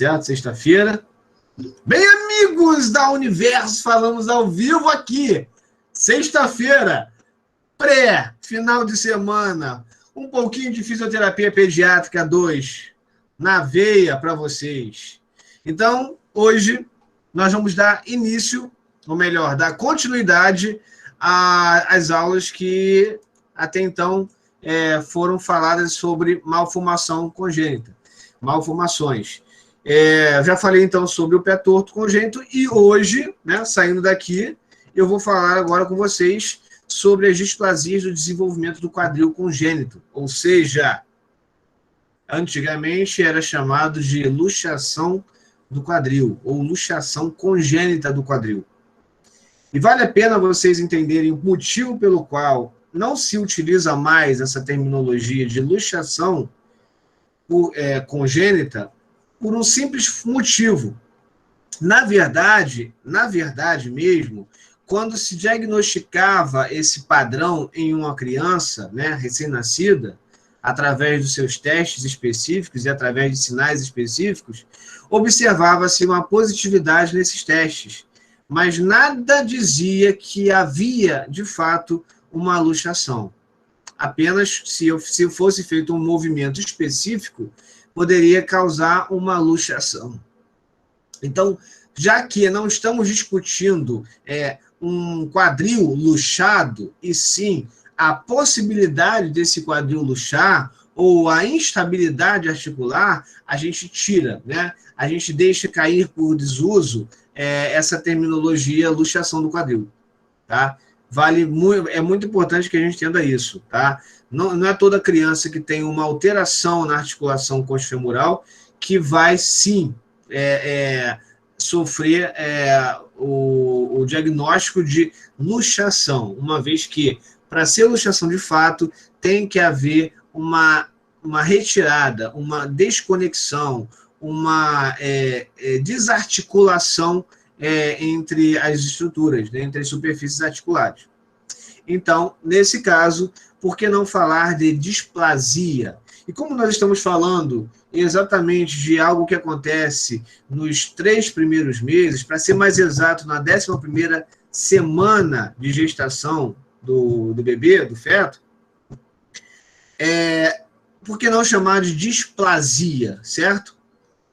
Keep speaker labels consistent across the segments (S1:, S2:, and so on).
S1: certo? Sexta-feira. Bem, amigos da Universo, falamos ao vivo aqui. Sexta-feira, final de semana, um pouquinho de fisioterapia pediátrica 2 na veia para vocês. Então, hoje, nós vamos dar início, ou melhor, dar continuidade às aulas que até então foram faladas sobre malformação congênita, malformações. Já falei, então, sobre o pé torto congênito e hoje, né, saindo daqui, eu vou falar agora com vocês sobre as displasias do desenvolvimento do quadril congênito, ou seja, antigamente era chamado de luxação do quadril, ou luxação congênita do quadril. E vale a pena vocês entenderem o motivo pelo qual não se utiliza mais essa terminologia de luxação congênita, por um simples motivo. Na verdade mesmo, quando se diagnosticava esse padrão em uma criança, né, recém-nascida, através dos seus testes específicos e através de sinais específicos, observava-se uma positividade nesses testes, mas nada dizia que havia, de fato, uma luxação. Apenas se fosse feito um movimento específico, poderia causar uma luxação. Então, já que não estamos discutindo um quadril luxado, e sim a possibilidade desse quadril luxar ou a instabilidade articular, a gente tira, né? A gente deixa cair por desuso essa terminologia luxação do quadril, tá? É muito importante que a gente entenda isso, tá? Não é toda criança que tem uma alteração na articulação coxofemoral que vai, sim, sofrer o diagnóstico de luxação, uma vez que, para ser luxação de fato, tem que haver uma retirada, uma desconexão, uma desarticulação entre as estruturas, né, entre as superfícies articulares. Então, nesse caso, por que não falar de displasia? E como nós estamos falando exatamente de algo que acontece nos 3 primeiros meses, para ser mais exato, na 11ª semana de gestação do bebê, do feto, por que não chamar de displasia, certo?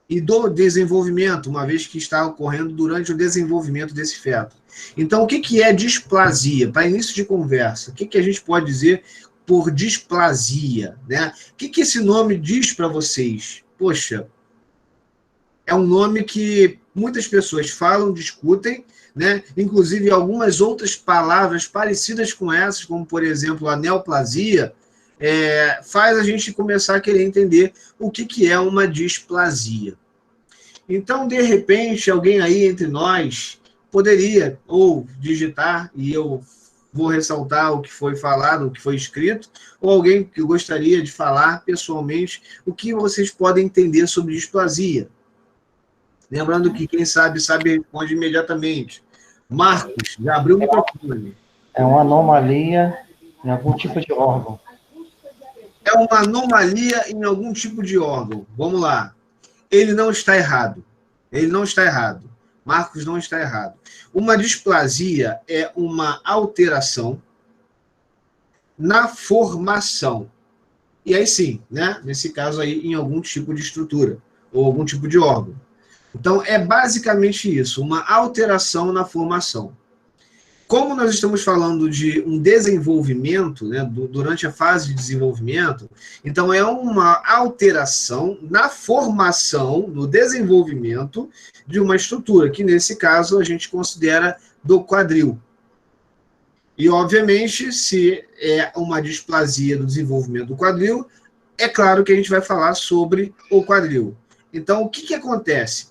S1: E do desenvolvimento, uma vez que está ocorrendo durante o desenvolvimento desse feto. Então, o que é displasia? Para início de conversa, o que a gente pode dizer por displasia, né? O que esse nome diz para vocês? Poxa, é um nome que muitas pessoas falam, discutem, né? Inclusive algumas outras palavras parecidas com essas, como, por exemplo, a neoplasia, faz a gente começar a querer entender o que é uma displasia. Então, de repente, alguém aí entre nós poderia ou digitar, e eu vou ressaltar o que foi falado, o que foi escrito, ou alguém que gostaria de falar pessoalmente o que vocês podem entender sobre displasia. Lembrando que quem sabe responde imediatamente. Marcos, já abriu o microfone.
S2: É uma anomalia em algum tipo de órgão.
S1: É uma anomalia em algum tipo de órgão. Vamos lá. Ele não está errado. Ele não está errado. Marcos não está errado. Uma displasia é uma alteração na formação. E aí sim, né? Nesse caso aí, em algum tipo de estrutura ou algum tipo de órgão. Então, é basicamente isso, uma alteração na formação. Como nós estamos falando de um desenvolvimento, né, durante a fase de desenvolvimento, então é uma alteração na formação, no desenvolvimento de uma estrutura, que nesse caso a gente considera do quadril. E, obviamente, se é uma displasia do desenvolvimento do quadril, é claro que a gente vai falar sobre o quadril. Então, o que acontece?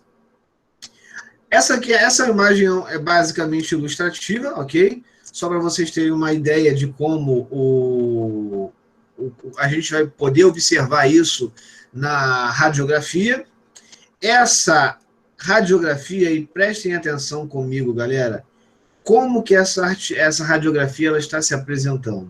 S1: Essa imagem é basicamente ilustrativa, ok? Só para vocês terem uma ideia de como a gente vai poder observar isso na radiografia. Essa radiografia, e prestem atenção comigo, galera, como que essa radiografia ela está se apresentando.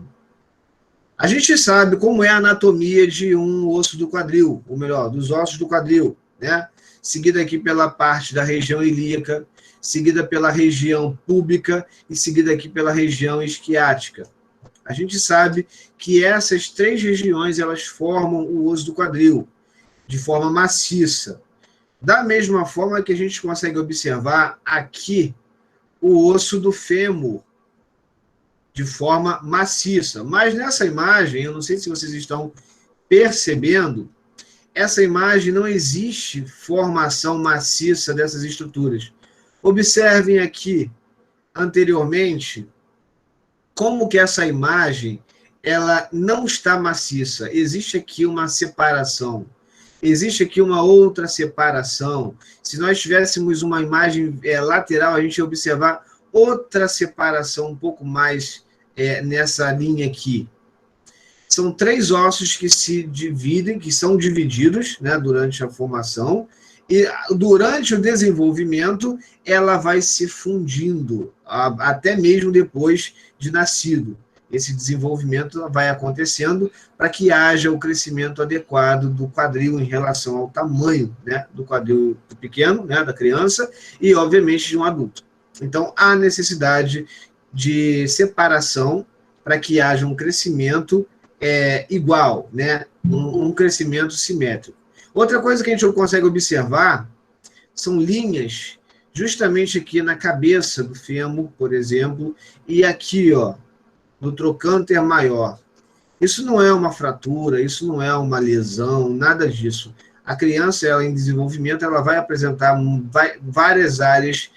S1: A gente sabe como é a anatomia de um osso do quadril, ou melhor, dos ossos do quadril, né? seguida aqui pela parte da região ilíaca, seguida pela região púbica e seguida aqui pela região isquiática. A gente sabe que essas três regiões elas formam o osso do quadril de forma maciça. Da mesma forma que a gente consegue observar aqui o osso do fêmur de forma maciça. Mas nessa imagem, eu não sei se vocês estão percebendo, essa imagem não existe formação maciça dessas estruturas. Observem aqui, anteriormente, como que essa imagem ela não está maciça. Existe aqui uma separação. Existe aqui uma outra separação. Se nós tivéssemos uma imagem lateral, a gente ia observar outra separação um pouco mais nessa linha aqui. São três ossos que se dividem, que são divididos, né, durante a formação, e durante o desenvolvimento ela vai se fundindo, até mesmo depois de nascido. Esse desenvolvimento vai acontecendo para que haja o crescimento adequado do quadril em relação ao tamanho, né, do quadril pequeno, né, da criança, e, obviamente, de um adulto. Então, há necessidade de separação para que haja um crescimento igual, né, um crescimento simétrico. Outra coisa que a gente consegue observar são linhas justamente aqui na cabeça do fêmur, por exemplo, e aqui, ó, no trocânter maior. Isso não é uma fratura, isso não é uma lesão, nada disso. A criança, ela em desenvolvimento, ela vai apresentar várias áreas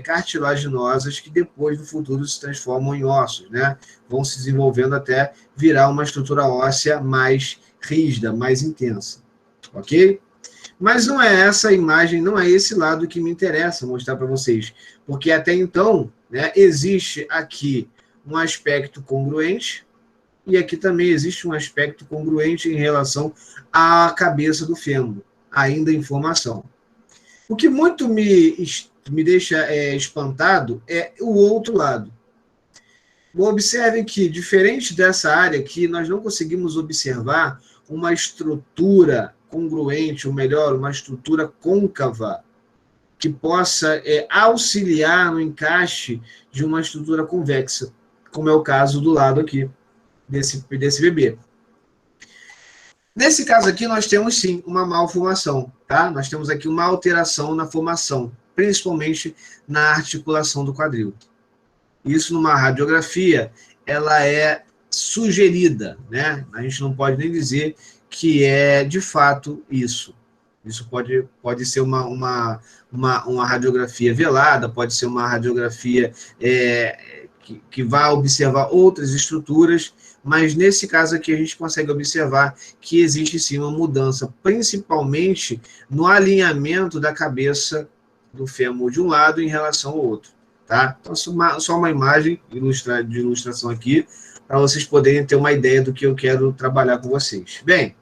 S1: cartilaginosas que depois, no futuro, se transformam em ossos, né? Vão se desenvolvendo até virar uma estrutura óssea mais rígida, mais intensa. Ok? Mas não é essa imagem, não é esse lado que me interessa mostrar para vocês. Porque até então, né, existe aqui um aspecto congruente, e aqui também existe um aspecto congruente em relação à cabeça do fêmur, ainda em formação. O que muito me deixa espantado é o outro lado. Observem que, diferente dessa área aqui, nós não conseguimos observar uma estrutura congruente, ou melhor, uma estrutura côncava, que possa auxiliar no encaixe de uma estrutura convexa, como é o caso do lado aqui, desse bebê. Nesse caso aqui, nós temos, sim, uma malformação, tá? Nós temos aqui uma alteração na formação, principalmente na articulação do quadril. Isso, numa radiografia, ela é sugerida, né? A gente não pode nem dizer que é, de fato, isso. Isso pode ser uma radiografia velada, pode ser uma radiografia que vai observar outras estruturas, mas nesse caso aqui a gente consegue observar que existe sim uma mudança, principalmente no alinhamento da cabeça do fêmur de um lado em relação ao outro, tá? Então, só uma imagem de ilustração aqui, para vocês poderem ter uma ideia do que eu quero trabalhar com vocês. Bem,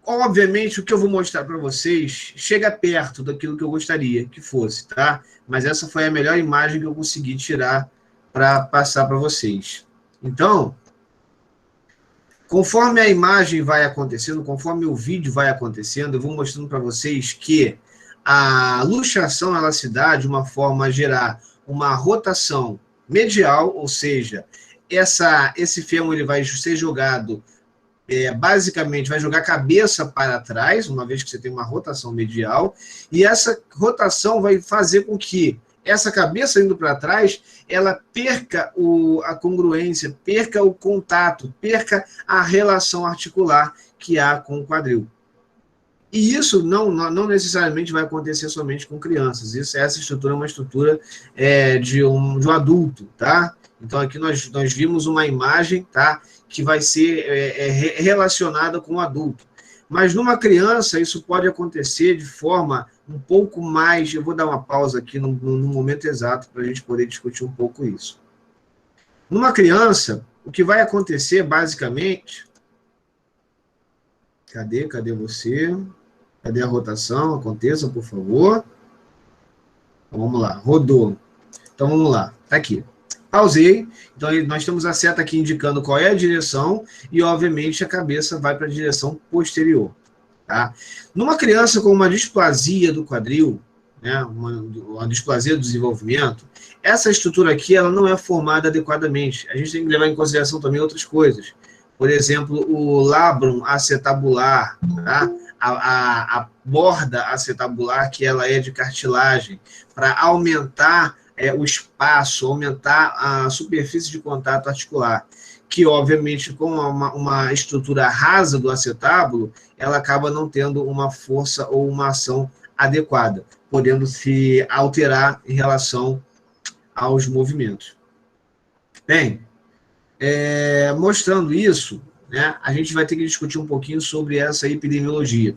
S1: obviamente, o que eu vou mostrar para vocês chega perto daquilo que eu gostaria que fosse, tá? Mas essa foi a melhor imagem que eu consegui tirar para passar para vocês. Então, conforme a imagem vai acontecendo, conforme o vídeo vai acontecendo, eu vou mostrando para vocês que a luxação ela se dá de uma forma a gerar uma rotação medial, ou seja, esse fêmur ele vai ser jogado basicamente vai jogar a cabeça para trás, uma vez que você tem uma rotação medial, e essa rotação vai fazer com que essa cabeça indo para trás, ela perca a congruência, perca o contato, perca a relação articular que há com o quadril. E isso não necessariamente vai acontecer somente com crianças. Essa estrutura é uma estrutura de um adulto, tá? Então, aqui nós vimos uma imagem, tá, que vai ser relacionada com o adulto. Mas numa criança, isso pode acontecer de forma um pouco mais... Eu vou dar uma pausa aqui no momento exato para a gente poder discutir um pouco isso. Numa criança, o que vai acontecer, basicamente... Cadê você? Cadê a rotação? Aconteça, por favor. Então, vamos lá, rodou. Então, vamos lá, está aqui. Pausei, então nós temos a seta aqui indicando qual é a direção e, obviamente, a cabeça vai para a direção posterior. Tá? Numa criança com uma displasia do quadril, né, uma displasia do desenvolvimento, essa estrutura aqui ela não é formada adequadamente. A gente tem que levar em consideração também outras coisas. Por exemplo, o labrum acetabular, tá? A borda acetabular, que ela é de cartilagem, para aumentar o espaço, aumentar a superfície de contato articular, que, obviamente, com uma estrutura rasa do acetábulo, ela acaba não tendo uma força ou uma ação adequada, podendo se alterar em relação aos movimentos. Bem, mostrando isso, né, a gente vai ter que discutir um pouquinho sobre essa epidemiologia.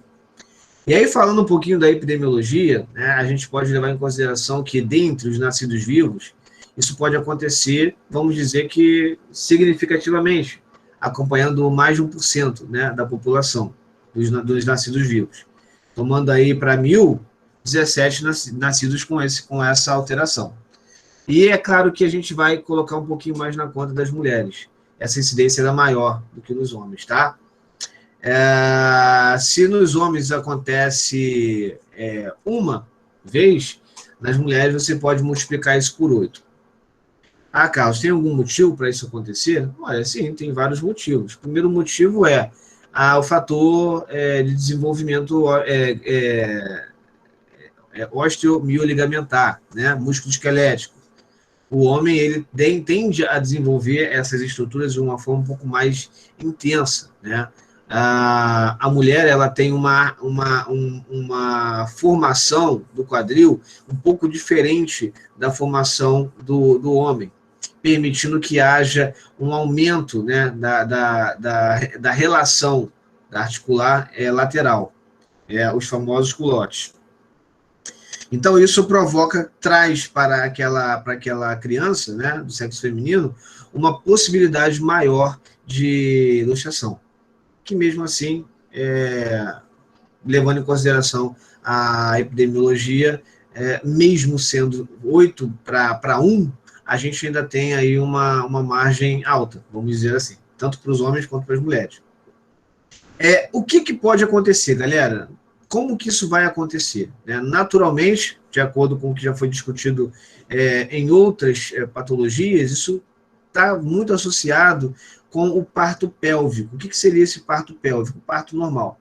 S1: E aí, falando um pouquinho da epidemiologia, né, a gente pode levar em consideração que, dentre os nascidos vivos, isso pode acontecer, vamos dizer que significativamente, acompanhando mais de 1%, né, da população dos nascidos vivos. Tomando aí para 1.000, 17 nascidos com essa alteração. E é claro que a gente vai colocar um pouquinho mais na conta das mulheres. Essa incidência era maior do que nos homens, tá? Se nos homens acontece uma vez, nas mulheres você pode multiplicar isso por 8. Ah, Carlos, tem algum motivo para isso acontecer? Olha, sim, tem vários motivos. O primeiro motivo é o fator de desenvolvimento osteomioligamentaire, né? Músculo esquelético. O homem ele tende a desenvolver essas estruturas de uma forma um pouco mais intensa, né? A mulher ela tem uma formação do quadril um pouco diferente da formação do homem, permitindo que haja um aumento, né, da relação da articular lateral, os famosos culotes. Então, isso traz para aquela criança, né, do sexo feminino, uma possibilidade maior de luxação, que mesmo assim, levando em consideração a epidemiologia, mesmo sendo 8 para 1, a gente ainda tem aí uma margem alta, vamos dizer assim, tanto para os homens quanto para as mulheres. O que pode acontecer, galera? Como que isso vai acontecer? Naturalmente, de acordo com o que já foi discutido em outras patologias, isso está muito associado com o parto pélvico. O que seria esse parto pélvico? O parto normal,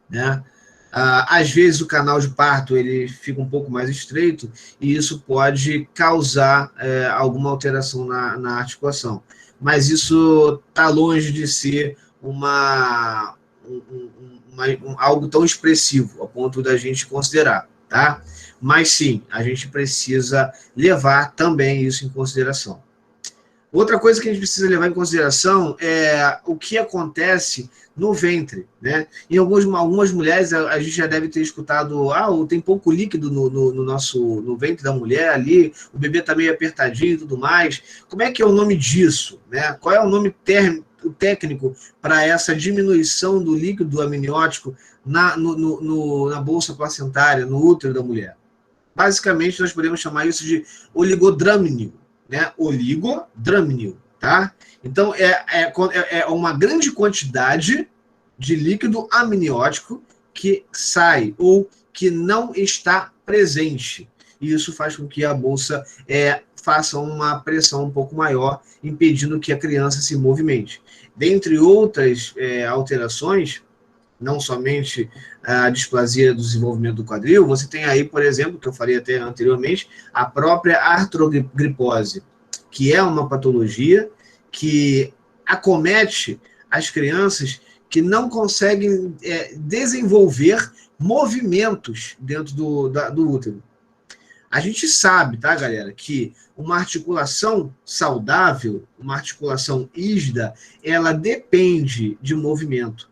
S1: né? Às vezes o canal de parto ele fica um pouco mais estreito e isso pode causar alguma alteração na articulação. Mas isso está longe de ser algo tão expressivo, a ponto da gente considerar, tá? Mas sim, a gente precisa levar também isso em consideração. Outra coisa que a gente precisa levar em consideração é o que acontece no ventre, né? Em algumas mulheres, a gente já deve ter escutado, tem pouco líquido no ventre da mulher ali, o bebê está meio apertadinho e tudo mais. Como é que é o nome disso, né? Qual é o nome técnico para essa diminuição do líquido amniótico na bolsa placentária, no útero da mulher? Basicamente, nós podemos chamar isso de oligodrâmnio, né? Oligodrâmnio, tá? Então, é uma grande quantidade de líquido amniótico que sai ou que não está presente. E isso faz com que a bolsa faça uma pressão um pouco maior, impedindo que a criança se movimente. Dentre outras alterações, não somente a displasia do desenvolvimento do quadril, você tem aí, por exemplo, que eu falei até anteriormente, a própria artrogripose, que é uma patologia que acomete as crianças que não conseguem desenvolver movimentos dentro do útero. A gente sabe, tá, galera, que uma articulação saudável, uma articulação rígida, ela depende de movimento.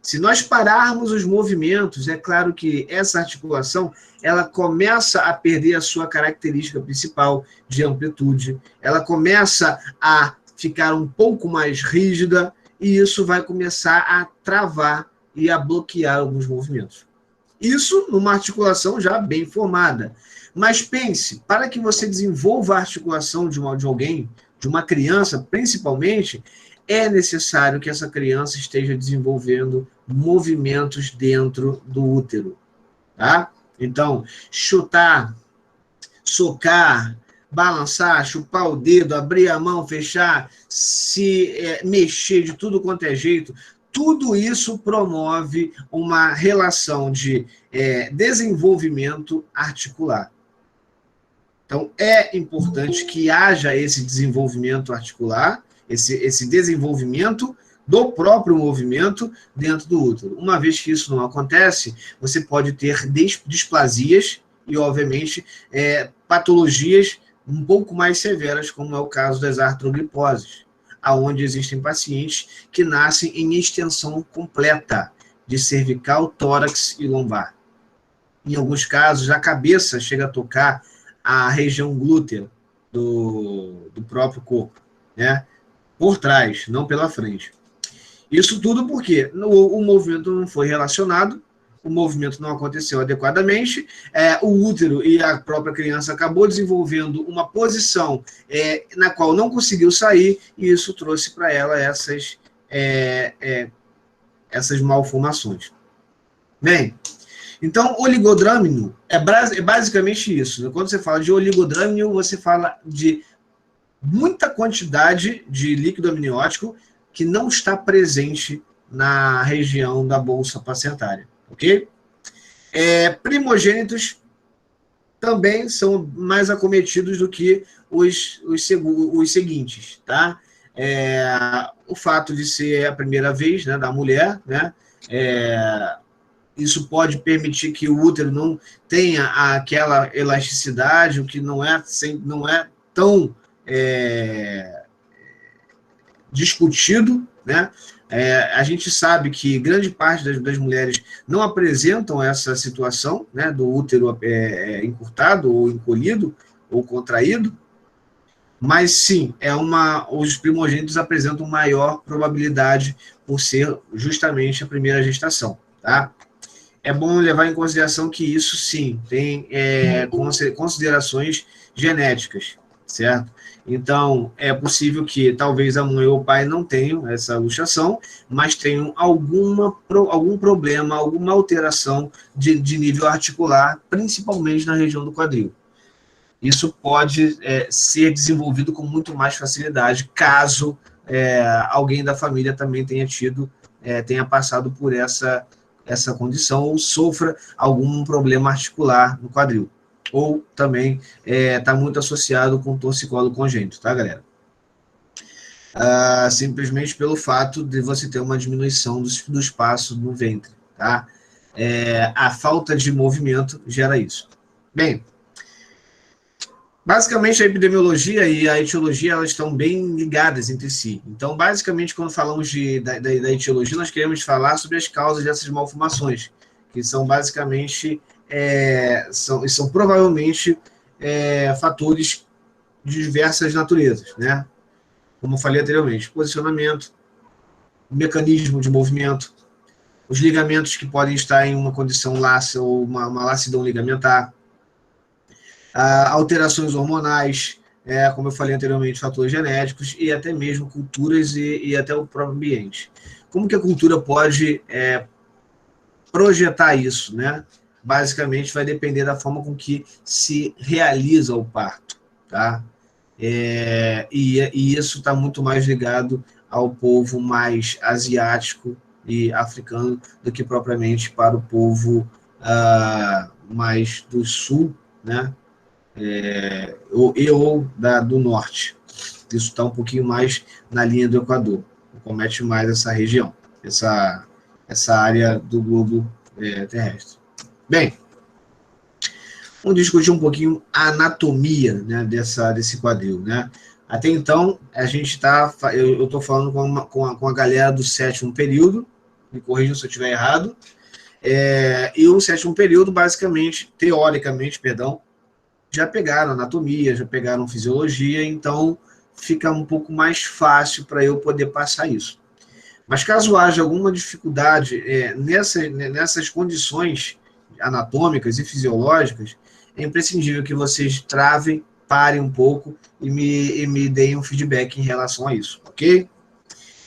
S1: Se nós pararmos os movimentos, é claro que essa articulação ela começa a perder a sua característica principal de amplitude, ela começa a ficar um pouco mais rígida e isso vai começar a travar e a bloquear alguns movimentos. Isso numa articulação já bem formada. Mas pense, para que você desenvolva a articulação de alguém, de uma criança principalmente, é necessário que essa criança esteja desenvolvendo movimentos dentro do útero, tá? Então, chutar, socar, balançar, chupar o dedo, abrir a mão, fechar, se mexer de tudo quanto é jeito, tudo isso promove uma relação de desenvolvimento articular. Então, é importante que haja esse desenvolvimento articular, esse desenvolvimento do próprio movimento dentro do útero. Uma vez que isso não acontece, você pode ter displasias e, obviamente, patologias um pouco mais severas, como é o caso das artrogliposes, onde existem pacientes que nascem em extensão completa de cervical, tórax e lombar. Em alguns casos, a cabeça chega a tocar a região glútea do próprio corpo, né? Por trás, não pela frente. Isso tudo porque o movimento não foi relacionado, o movimento não aconteceu adequadamente, o útero e a própria criança acabou desenvolvendo uma posição na qual não conseguiu sair, e isso trouxe para ela essas malformações. Bem, então, oligodrâmino é basicamente isso. Quando você fala de oligodrâmino, você fala de muita quantidade de líquido amniótico que não está presente na região da bolsa placentária, ok? Primogênitos também são mais acometidos do que os seguintes, tá? O fato de ser a primeira vez, né, da mulher, né? Isso pode permitir que o útero não tenha aquela elasticidade, o que não é tão discutido, né? A gente sabe que grande parte das mulheres não apresentam essa situação, né, do útero encurtado ou encolhido ou contraído, mas sim, os primogênitos apresentam maior probabilidade por ser justamente a primeira gestação, tá? É bom levar em consideração que isso, sim, tem considerações genéticas, certo? Então, é possível que talvez a mãe ou o pai não tenham essa luxação, mas tenham algum problema, alguma alteração de nível articular, principalmente na região do quadril. Isso pode ser desenvolvido com muito mais facilidade, caso alguém da família também tenha passado por essa condição ou sofra algum problema articular no quadril. Ou também está muito associado com torcicolo congênito, tá, galera? Simplesmente pelo fato de você ter uma diminuição do espaço no ventre, tá? A falta de movimento gera isso. Bem, basicamente a epidemiologia e a etiologia elas estão bem ligadas entre si. Então, basicamente, quando falamos da etiologia, nós queremos falar sobre as causas dessas malformações, que são basicamente são provavelmente fatores de diversas naturezas, né? Como eu falei anteriormente, posicionamento, mecanismo de movimento, os ligamentos que podem estar em uma condição laxa ou uma laxidão ligamentar, alterações hormonais, como eu falei anteriormente, fatores genéticos e até mesmo culturas e até o próprio ambiente. Como que a cultura pode projetar isso, né? Basicamente vai depender da forma com que se realiza o parto, tá? E isso está muito mais ligado ao povo mais asiático e africano do que propriamente para o povo mais do sul, né? Ou do norte. Isso está um pouquinho mais na linha do Equador, comete mais essa região, essa área do globo terrestre. Bem, vamos discutir um pouquinho a anatomia, né, desse quadril, né? Até então, a gente eu estou falando com a galera do 7º período, me corrijam se eu estiver errado, e o 7º período, basicamente, teoricamente, já pegaram anatomia, já pegaram fisiologia, então fica um pouco mais fácil para eu poder passar isso. Mas caso haja alguma dificuldade nessas condições anatômicas e fisiológicas, é imprescindível que vocês parem um pouco e me deem um feedback em relação a isso, ok?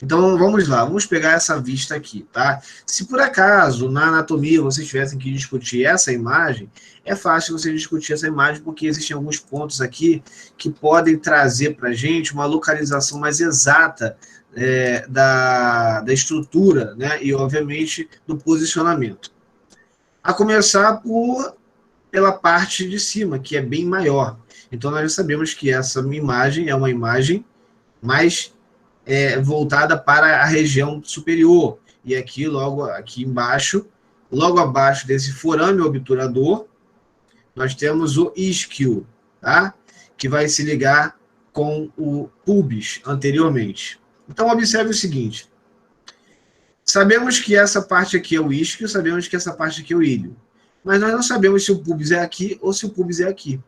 S1: Então, vamos lá, vamos pegar essa vista aqui, tá? Se por acaso, na anatomia, vocês tivessem que discutir essa imagem, é fácil vocês discutir essa imagem, porque existem alguns pontos aqui que podem trazer para a gente uma localização mais exata da estrutura, né? E, obviamente, do posicionamento. A começar pela parte de cima, que é bem maior. Então, nós já sabemos que essa imagem é uma imagem mais voltada para a região superior. E aqui, logo aqui embaixo, logo abaixo desse forame obturador, nós temos o isquio, tá? Que vai se ligar com o pubis anteriormente. Então, observe o seguinte. Sabemos que essa parte aqui é o isquio, sabemos que essa parte aqui é o ilho. Mas nós não sabemos se o pubis é aqui ou se o pubis é aqui.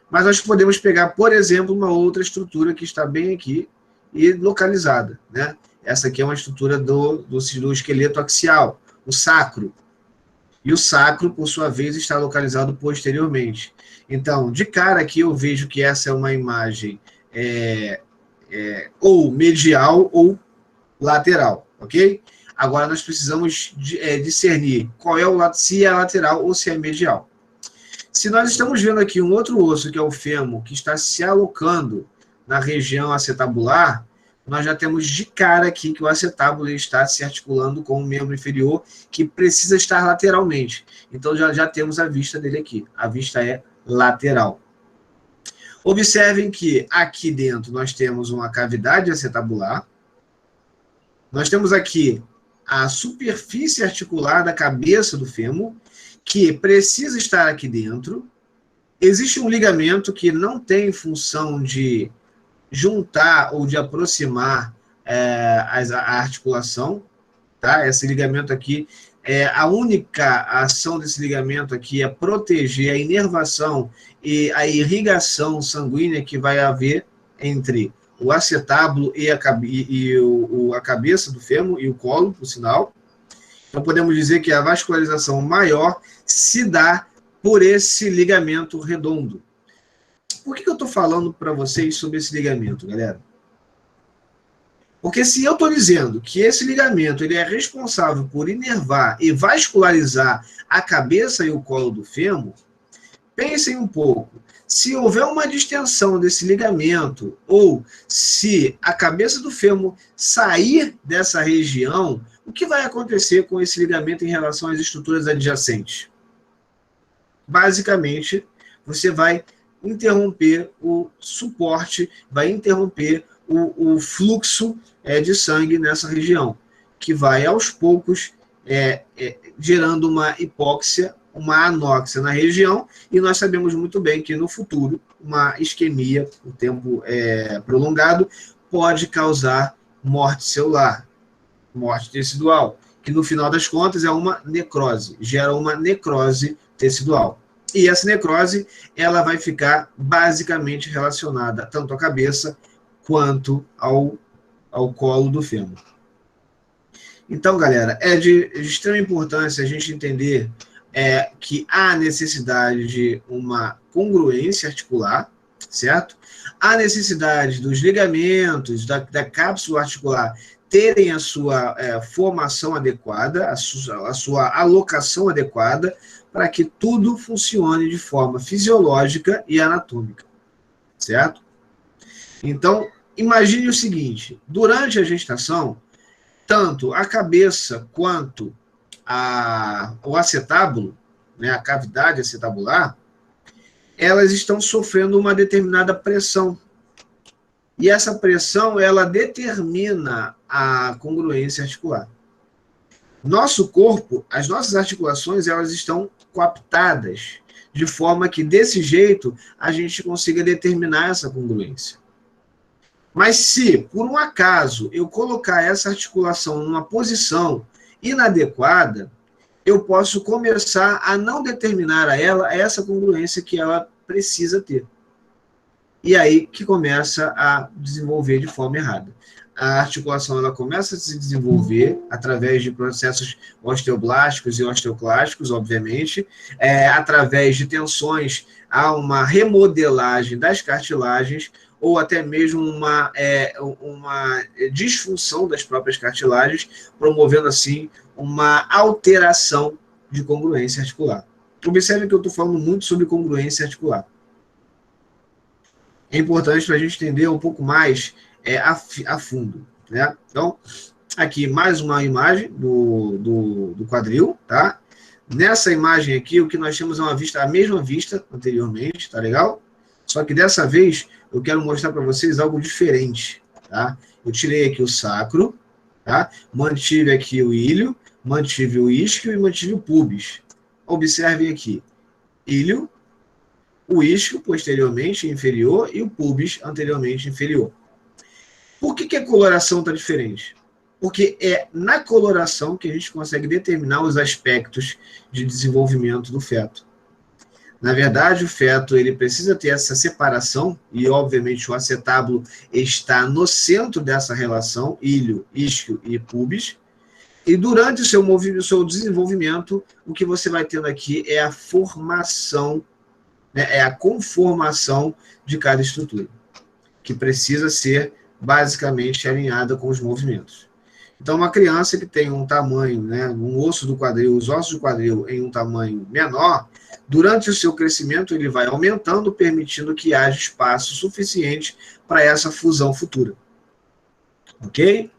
S1: Mas nós podemos pegar, por exemplo, uma outra estrutura que está bem aqui e localizada, né? Essa aqui é uma estrutura do esqueleto axial, o sacro. E o sacro, por sua vez, está localizado posteriormente. Então, de cara aqui, eu vejo que essa é uma imagem ou medial ou lateral, ok? Agora, nós precisamos discernir qual é o lado, se é lateral ou se é medial. Se nós estamos vendo aqui um outro osso, que é o fêmur, que está se alocando na região acetabular, nós já temos de cara aqui que o acetábulo está se articulando com o membro inferior, que precisa estar lateralmente. Então, já temos a vista dele aqui. A vista é lateral. Observem que aqui dentro nós temos uma cavidade acetabular. Nós temos aqui a superfície articular da cabeça do fêmur, que precisa estar aqui dentro. Existe um ligamento que não tem função de juntar ou de aproximar a articulação, tá? Esse ligamento aqui, a única ação desse ligamento aqui é proteger a inervação e a irrigação sanguínea que vai haver entre o acetábulo e a cabeça do fêmur e o colo, por sinal. Então, podemos dizer que a vascularização maior se dá por esse ligamento redondo. Por que eu estou falando para vocês sobre esse ligamento, galera? Porque se eu estou dizendo que esse ligamento ele é responsável por inervar e vascularizar a cabeça e o colo do fêmur, pensem um pouco. Se houver uma distensão desse ligamento, ou se a cabeça do fêmur sair dessa região, o que vai acontecer com esse ligamento em relação às estruturas adjacentes? Basicamente, você vai interromper o suporte, vai interromper o fluxo de sangue nessa região, que vai, aos poucos, gerando uma hipóxia, uma anóxia na região, e nós sabemos muito bem que, no futuro, uma isquemia, o tempo prolongado, pode causar morte celular, morte tecidual, que, no final das contas, é uma necrose, gera uma necrose tecidual. E essa necrose, ela vai ficar basicamente relacionada tanto à cabeça quanto ao colo do fêmur. Então, galera, é de extrema importância a gente entender que há necessidade de uma congruência articular, certo? Há necessidade dos ligamentos, da cápsula articular terem a sua formação adequada, a sua alocação adequada, para que tudo funcione de forma fisiológica e anatômica, certo? Então, imagine o seguinte, durante a gestação, tanto a cabeça quanto o acetábulo, né, a cavidade acetabular, elas estão sofrendo uma determinada pressão. E essa pressão, ela determina a congruência articular. Nosso corpo, as nossas articulações, elas estão coaptadas, de forma que, desse jeito, a gente consiga determinar essa congruência. Mas se, por um acaso, eu colocar essa articulação numa posição inadequada, eu posso começar a não determinar a ela essa congruência que ela precisa ter. E aí que começa a desenvolver de forma errada. A articulação ela começa a se desenvolver através de processos osteoblásticos e osteoclásticos, obviamente, através de tensões, há uma remodelagem das cartilagens, ou até mesmo uma disfunção das próprias cartilagens, promovendo assim uma alteração de congruência articular. Observe que eu estou falando muito sobre congruência articular. É importante para a gente entender um pouco mais a fundo, né? Então, aqui mais uma imagem do quadril, tá? Nessa imagem aqui, o que nós temos é a mesma vista anteriormente, tá legal? Só que dessa vez, eu quero mostrar para vocês algo diferente, tá? Eu tirei aqui o sacro, tá? Mantive aqui o ilho, mantive o isquio e mantive o pubis. Observem aqui, ilho, o isquio posteriormente inferior e o pubis anteriormente inferior. Por que a coloração está diferente? Porque é na coloração que a gente consegue determinar os aspectos de desenvolvimento do feto. Na verdade, o feto ele precisa ter essa separação, e obviamente o acetábulo está no centro dessa relação, ilho, isquio e pubis, e durante o seu desenvolvimento, o que você vai tendo aqui é a formação, né, é a conformação de cada estrutura, que precisa ser basicamente alinhada com os movimentos. Então, uma criança que tem um tamanho, né, um osso do quadril, os ossos do quadril em um tamanho menor, durante o seu crescimento ele vai aumentando, permitindo que haja espaço suficiente para essa fusão futura. Ok?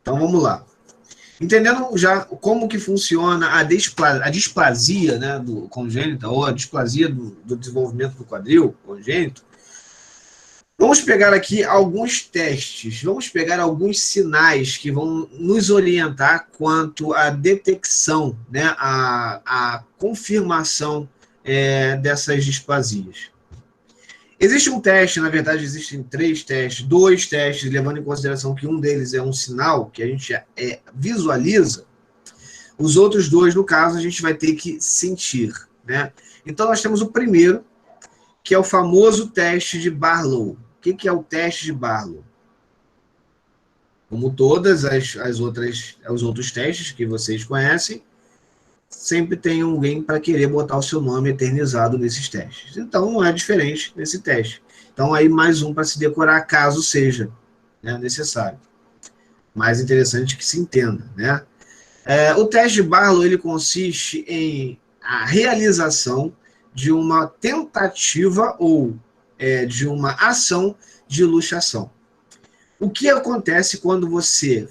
S1: Então, vamos lá. Entendendo já como que funciona a displasia, né, do congênita, ou a displasia do desenvolvimento do quadril congênito, vamos pegar aqui alguns testes, vamos pegar alguns sinais que vão nos orientar quanto à detecção, né, a confirmação dessas displasias. Existe um teste, na verdade existem 3 testes, 2 testes, levando em consideração que um deles é um sinal que a gente visualiza, os outros 2, no caso, a gente vai ter que sentir, né? Então nós temos o primeiro, que é o famoso teste de Barlow. O que é o teste de Barlow? Como todas os outros testes que vocês conhecem, sempre tem alguém para querer botar o seu nome eternizado nesses testes. Então, não é diferente nesse teste. Então, aí mais um para se decorar, caso seja, né, necessário. Mais interessante que se entenda, né? O teste de Barlow, ele consiste em a realização de uma tentativa ou de uma ação de luxação. O que acontece quando você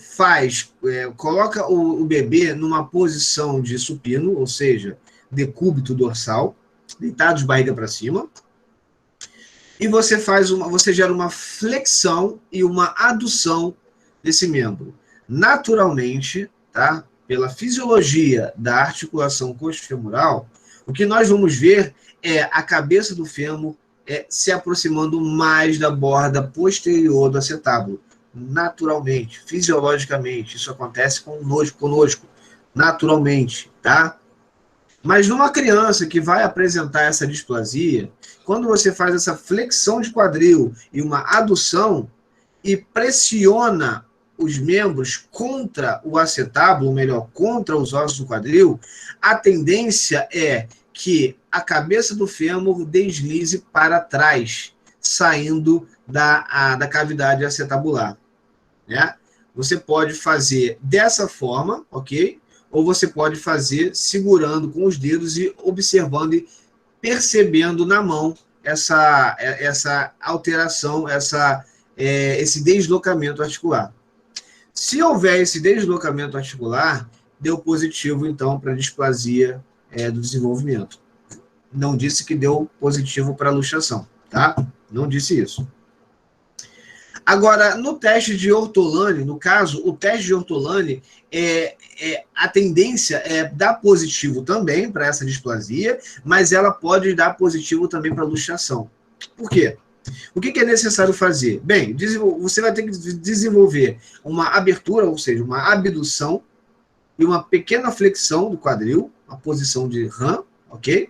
S1: coloca o bebê numa posição de supino, ou seja, decúbito dorsal, deitado de barriga para cima, e você gera uma flexão e uma adução desse membro. Naturalmente, tá? Pela fisiologia da articulação coxofemoral, o que nós vamos ver é a cabeça do fêmur se aproximando mais da borda posterior do acetábulo. Naturalmente, fisiologicamente, isso acontece conosco, naturalmente, tá? Mas numa criança que vai apresentar essa displasia, quando você faz essa flexão de quadril e uma adução e pressiona os membros contra o acetábulo, ou melhor, contra os ossos do quadril, a tendência é que a cabeça do fêmur deslize para trás, saindo da cavidade acetabular, né? Você pode fazer dessa forma, ok? Ou você pode fazer segurando com os dedos e observando e percebendo na mão essa alteração, esse deslocamento articular. Se houver esse deslocamento articular, deu positivo, então, para a displasia do desenvolvimento. Não disse que deu positivo para a luxação, tá? Não disse isso. Agora, no teste de Ortolani, no caso, o teste de Ortolani, a tendência é dar positivo também para essa displasia, mas ela pode dar positivo também para a luxação. Por quê? O que é necessário fazer? Bem, você vai ter que desenvolver uma abertura, ou seja, uma abdução e uma pequena flexão do quadril, uma posição de RAM, ok?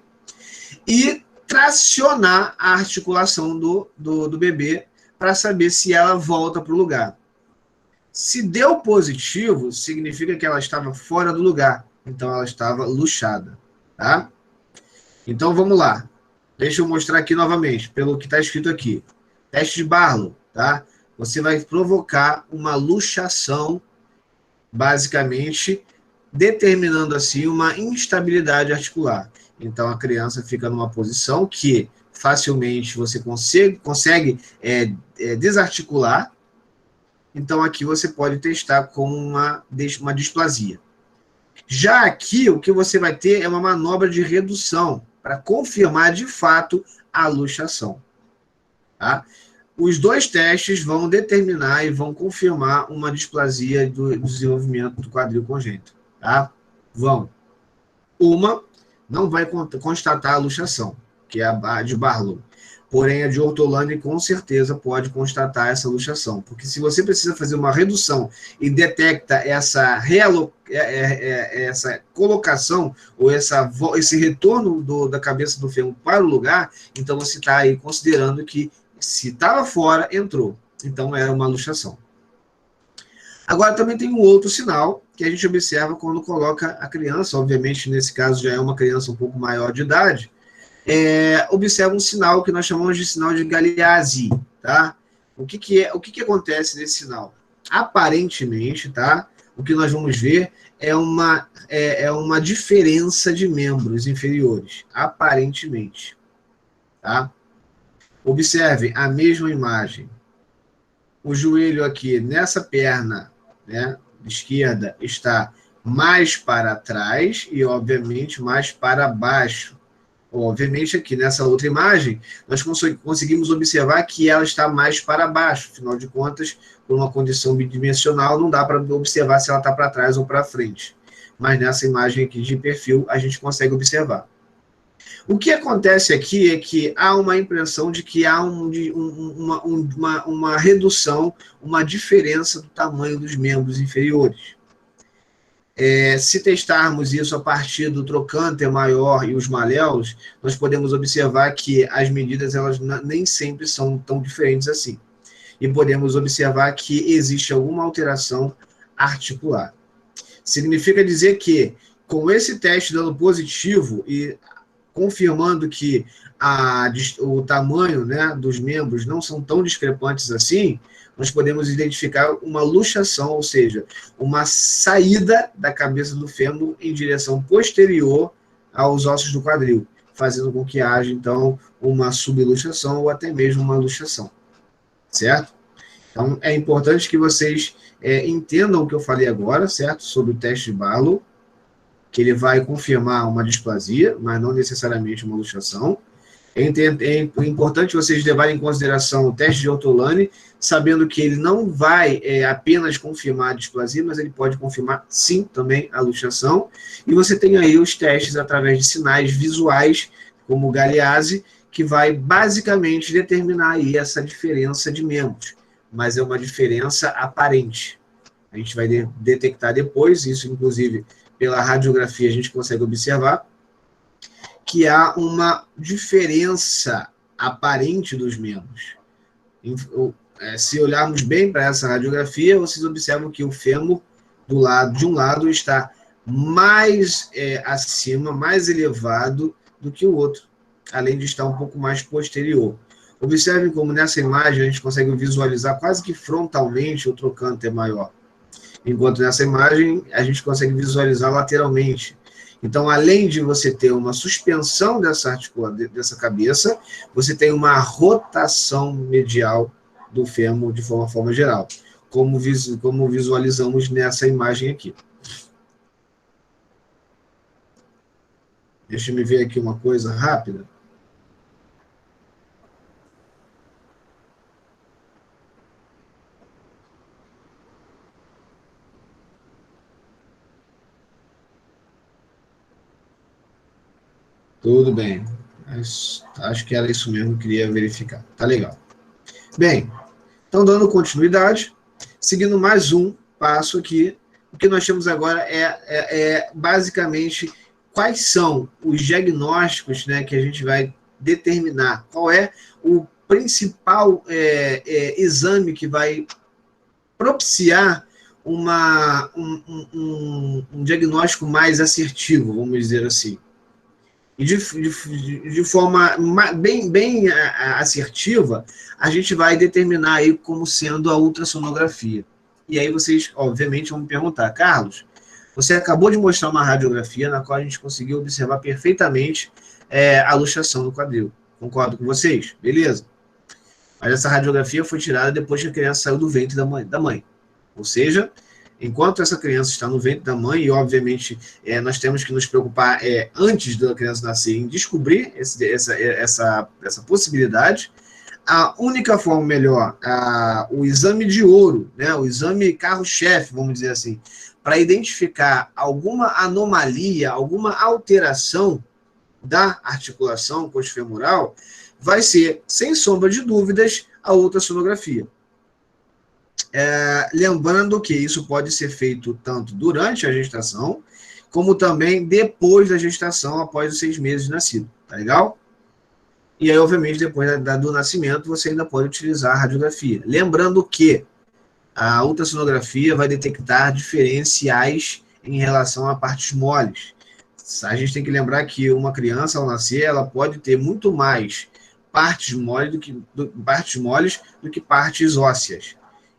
S1: E tracionar a articulação do bebê para saber se ela volta para o lugar. Se deu positivo, significa que ela estava fora do lugar. Então, ela estava luxada, tá? Então, vamos lá. Deixa eu mostrar aqui novamente, pelo que está escrito aqui. Teste de Barlow, tá? Você vai provocar uma luxação, basicamente, determinando assim uma instabilidade articular. Então a criança fica numa posição que facilmente você consegue desarticular. Então aqui você pode testar com uma displasia. Já aqui, o que você vai ter é uma manobra de redução para confirmar de fato a luxação. Tá? Os dois testes vão determinar e vão confirmar uma displasia do desenvolvimento do quadril congênito. Tá? Vão. Uma não vai constatar a luxação, que é a de Barlow. Porém, a de Ortolani com certeza pode constatar essa luxação. Porque se você precisa fazer uma redução e detecta essa colocação ou esse retorno da cabeça do fêmur para o lugar, então você está aí considerando que se estava fora, entrou. Então, era uma luxação. Agora, também tem um outro sinal que a gente observa quando coloca a criança, obviamente, nesse caso já é uma criança um pouco maior de idade, observa um sinal que nós chamamos de sinal de Galeazzi, tá? O que acontece nesse sinal? Aparentemente, tá? O que nós vamos ver é uma diferença de membros inferiores, aparentemente, tá? Observe a mesma imagem. O joelho aqui nessa perna, né, esquerda está mais para trás e, obviamente, mais para baixo. Obviamente, aqui nessa outra imagem, nós conseguimos observar que ela está mais para baixo. Afinal de contas, por uma condição bidimensional, não dá para observar se ela está para trás ou para frente. Mas nessa imagem aqui de perfil, a gente consegue observar. O que acontece aqui é que há uma impressão de que há uma redução, uma diferença do tamanho dos membros inferiores. Se testarmos isso a partir do trocânter maior e os maléolos, nós podemos observar que as medidas elas nem sempre são tão diferentes assim. E podemos observar que existe alguma alteração articular. Significa dizer que, com esse teste dando positivo e confirmando que o tamanho, né, dos membros não são tão discrepantes assim, nós podemos identificar uma luxação, ou seja, uma saída da cabeça do fêmur em direção posterior aos ossos do quadril, fazendo com que haja, então, uma subluxação ou até mesmo uma luxação, certo? Então, é importante que vocês entendam o que eu falei agora, certo? Sobre o teste de Barlow, que ele vai confirmar uma displasia, mas não necessariamente uma luxação. É importante vocês levarem em consideração o teste de Ortolani, sabendo que ele não vai apenas confirmar a displasia, mas ele pode confirmar, sim, também a luxação. E você tem aí os testes através de sinais visuais, como o Galeazzi, que vai basicamente determinar aí essa diferença de membros, mas é uma diferença aparente. A gente vai detectar depois, isso inclusive pela radiografia a gente consegue observar, que há uma diferença aparente dos membros. Se olharmos bem para essa radiografia, vocês observam que o fêmur de um lado está mais acima, mais elevado do que o outro, além de estar um pouco mais posterior. Observem como nessa imagem a gente consegue visualizar quase que frontalmente o trocânter maior, enquanto nessa imagem a gente consegue visualizar lateralmente. Então, além de você ter uma suspensão dessa cabeça, você tem uma rotação medial do fêmur de forma geral, como visualizamos nessa imagem aqui. Deixa eu me ver aqui uma coisa rápida. Tudo bem. Acho que era isso mesmo que eu queria verificar. Tá legal. Bem, então dando continuidade, seguindo mais um passo aqui, o que nós temos agora é basicamente quais são os diagnósticos, né, que a gente vai determinar. Qual é o principal exame que vai propiciar um diagnóstico mais assertivo, vamos dizer assim. E de forma bem assertiva, a gente vai determinar aí como sendo a ultrassonografia. E aí vocês, obviamente, vão me perguntar, Carlos, você acabou de mostrar uma radiografia na qual a gente conseguiu observar perfeitamente a luxação do quadril. Concordo com vocês? Beleza. Mas essa radiografia foi tirada depois que a criança saiu do ventre da mãe. Ou seja, enquanto essa criança está no ventre da mãe, e obviamente nós temos que nos preocupar antes da criança nascer em descobrir essa possibilidade. A única forma melhor, o exame de ouro, né, o exame carro-chefe, vamos dizer assim, para identificar alguma anomalia, alguma alteração da articulação coxofemoral, vai ser, sem sombra de dúvidas, a ultrassonografia. Lembrando que isso pode ser feito tanto durante a gestação, como também depois da gestação, após os 6 meses de nascido. Tá legal? E aí, obviamente, depois do nascimento, você ainda pode utilizar a radiografia. Lembrando que a ultrassonografia vai detectar diferenciais em relação a partes moles. A gente tem que lembrar que uma criança, ao nascer, ela pode ter muito mais partes moles do que partes ósseas.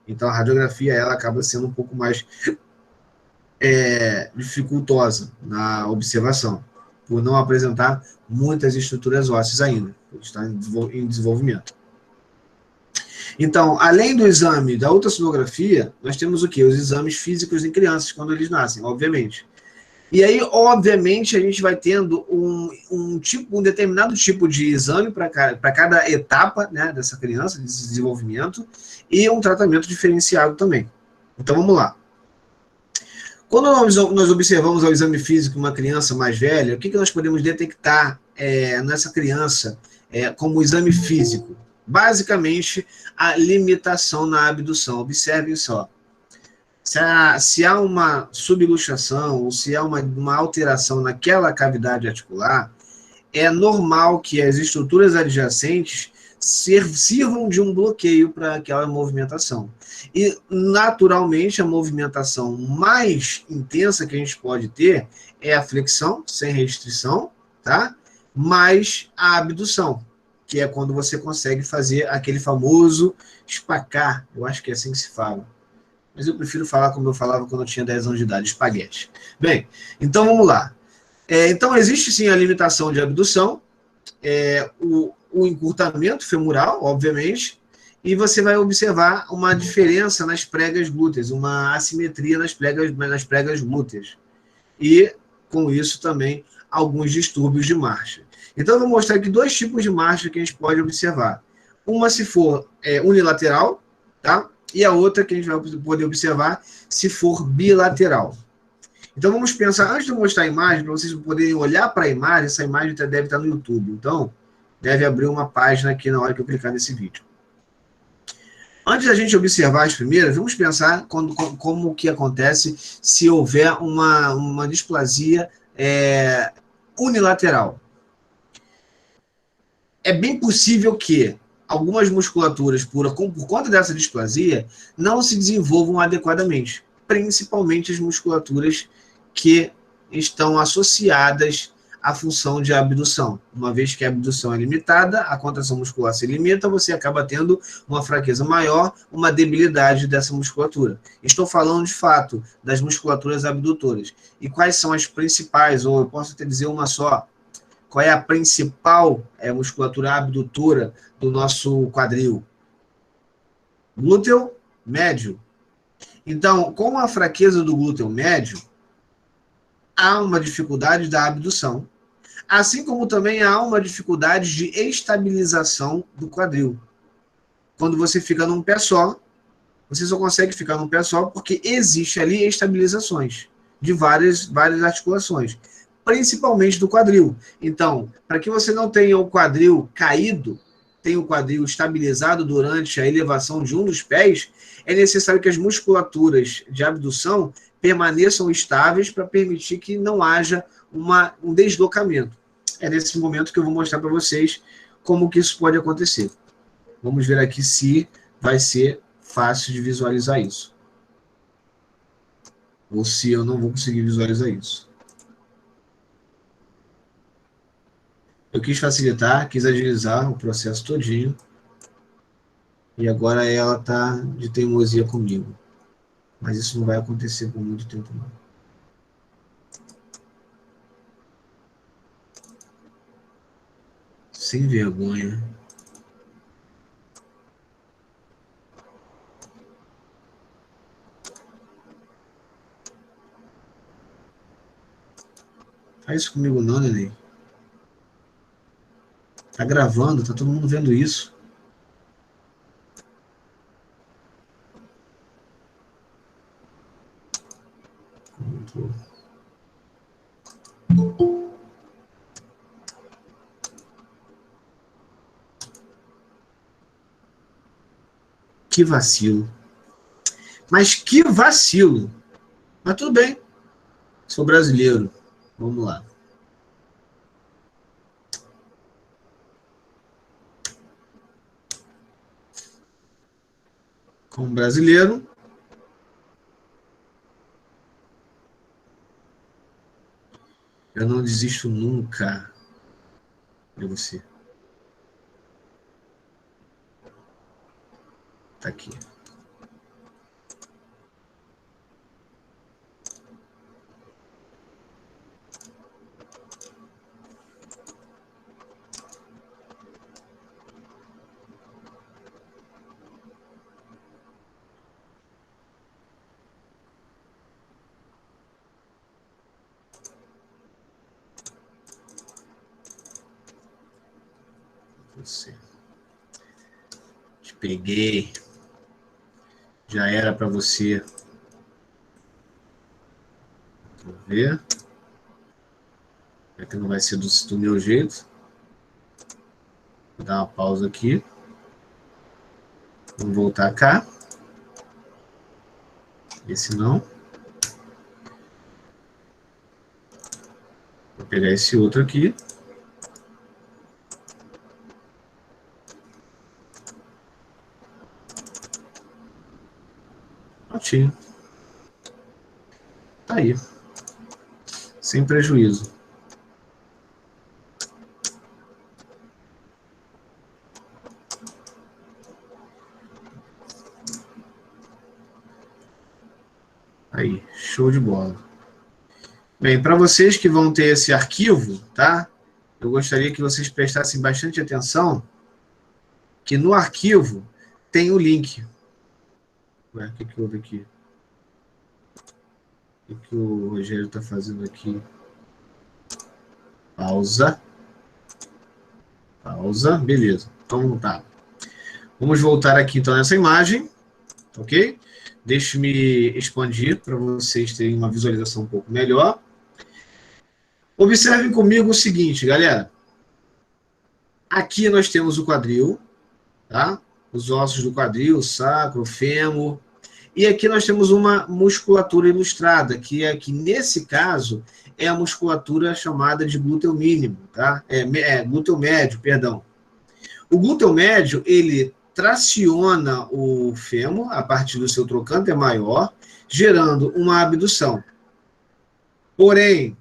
S1: Então, a radiografia ela acaba sendo um pouco mais dificultosa na observação, por não apresentar muitas estruturas ósseas ainda, está em desenvolvimento. Então, além do exame da ultrassonografia, nós temos o quê? Os exames físicos em crianças, quando eles nascem, obviamente. E aí, obviamente, a gente vai tendo um determinado tipo de exame para cada etapa, né, dessa criança, desse desenvolvimento, e um tratamento diferenciado também. Então, vamos lá. Quando nós observamos o exame físico em uma criança mais velha, o que nós podemos detectar nessa criança como exame físico? Basicamente, a limitação na abdução. Observem só. Se há uma subluxação ou se há uma alteração naquela cavidade articular, é normal que as estruturas adjacentes sirvam de um bloqueio para aquela movimentação. E, naturalmente, a movimentação mais intensa que a gente pode ter é a flexão, sem restrição, tá? Mais a abdução, que é quando você consegue fazer aquele famoso espacar, eu acho que é assim que se fala. Mas eu prefiro falar como eu falava quando eu tinha 10 anos de idade, espaguete. Bem, então vamos lá. Então, existe sim a limitação de abdução, o encurtamento femoral, obviamente, e você vai observar uma diferença nas pregas glúteas, uma assimetria nas pregas glúteas. E, com isso, também alguns distúrbios de marcha. Então, eu vou mostrar aqui 2 tipos de marcha que a gente pode observar. Uma, se for unilateral, tá? E a outra que a gente vai poder observar se for bilateral. Então, vamos pensar, antes de eu mostrar a imagem, para vocês poderem olhar para a imagem, essa imagem deve estar no YouTube. Então, deve abrir uma página aqui na hora que eu clicar nesse vídeo. Antes da gente observar as primeiras, vamos pensar como que acontece se houver uma displasia unilateral. É bem possível que algumas musculaturas, por conta dessa displasia, não se desenvolvam adequadamente, principalmente as musculaturas que estão associadas à função de abdução. Uma vez que a abdução é limitada, a contração muscular se limita, você acaba tendo uma fraqueza maior, uma debilidade dessa musculatura. Estou falando, de fato, das musculaturas abdutoras. E quais são as principais, ou eu posso até dizer uma só? Qual é a principal musculatura abdutora do nosso quadril? Glúteo médio. Então, com a fraqueza do glúteo médio, há uma dificuldade da abdução, assim como também há uma dificuldade de estabilização do quadril. Quando você fica num pé só, você só consegue ficar num pé só porque existe ali estabilizações de várias articulações, principalmente do quadril. Então, para que você não tenha o quadril caído, tenha o quadril estabilizado durante a elevação de um dos pés, é necessário que as musculaturas de abdução permaneçam estáveis para permitir que não haja um deslocamento. É nesse momento que eu vou mostrar para vocês como que isso pode acontecer. Vamos ver aqui se vai ser fácil de visualizar isso. Ou se eu não vou conseguir visualizar isso. Eu quis facilitar, quis agilizar o processo todinho. E agora ela está de teimosia comigo. Mas isso não vai acontecer por muito tempo, não. Sem vergonha. Faz isso comigo não, neném. Tá gravando, tá todo mundo vendo isso. Que vacilo. Mas que vacilo. Mas tudo bem. Sou brasileiro. Vamos lá. Como brasileiro, eu não desisto nunca de você. Tá aqui. Você. Te peguei. Já era para você. Vamos ver. É que não vai ser do meu jeito. Vou dar uma pausa aqui. Vamos voltar cá. Esse não. Vou pegar esse outro aqui. Prontinho. Tá aí. Sem prejuízo. Aí, show de bola. Bem, para vocês que vão ter esse arquivo, tá? Eu gostaria que vocês prestassem bastante atenção que no arquivo tem o link. Ué, o que houve aqui? O que o Rogério está fazendo aqui? Pausa. Pausa. Beleza. Então tá. Vamos voltar aqui então nessa imagem. Ok? Deixe-me expandir para vocês terem uma visualização um pouco melhor. Observem comigo o seguinte, galera. Aqui nós temos o quadril, tá? Os ossos do quadril, sacro, fêmur. E aqui nós temos uma musculatura ilustrada, que nesse caso é a musculatura chamada de glúteo mínimo, tá? Glúteo médio, perdão. O glúteo médio, ele traciona o fêmur a partir do seu trocânter maior, gerando uma abdução. Porém,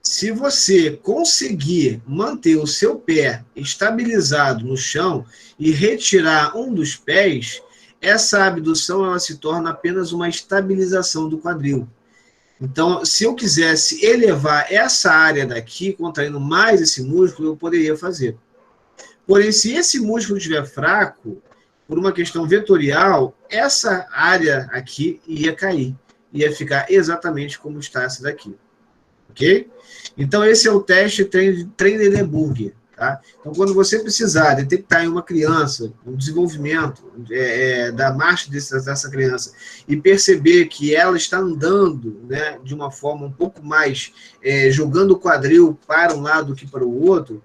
S1: se você conseguir manter o seu pé estabilizado no chão e retirar um dos pés, essa abdução ela se torna apenas uma estabilização do quadril. Então, se eu quisesse elevar essa área daqui, contraindo mais esse músculo, eu poderia fazer. Porém, se esse músculo estiver fraco, por uma questão vetorial, essa área aqui ia cair. Ia ficar exatamente como está essa daqui. Ok? Então, esse é o teste Trendelenburg. Tá? Então, quando você precisar detectar em uma criança o desenvolvimento da marcha dessa criança e perceber que ela está andando, né, de uma forma um pouco mais jogando o quadril para um lado que para o outro,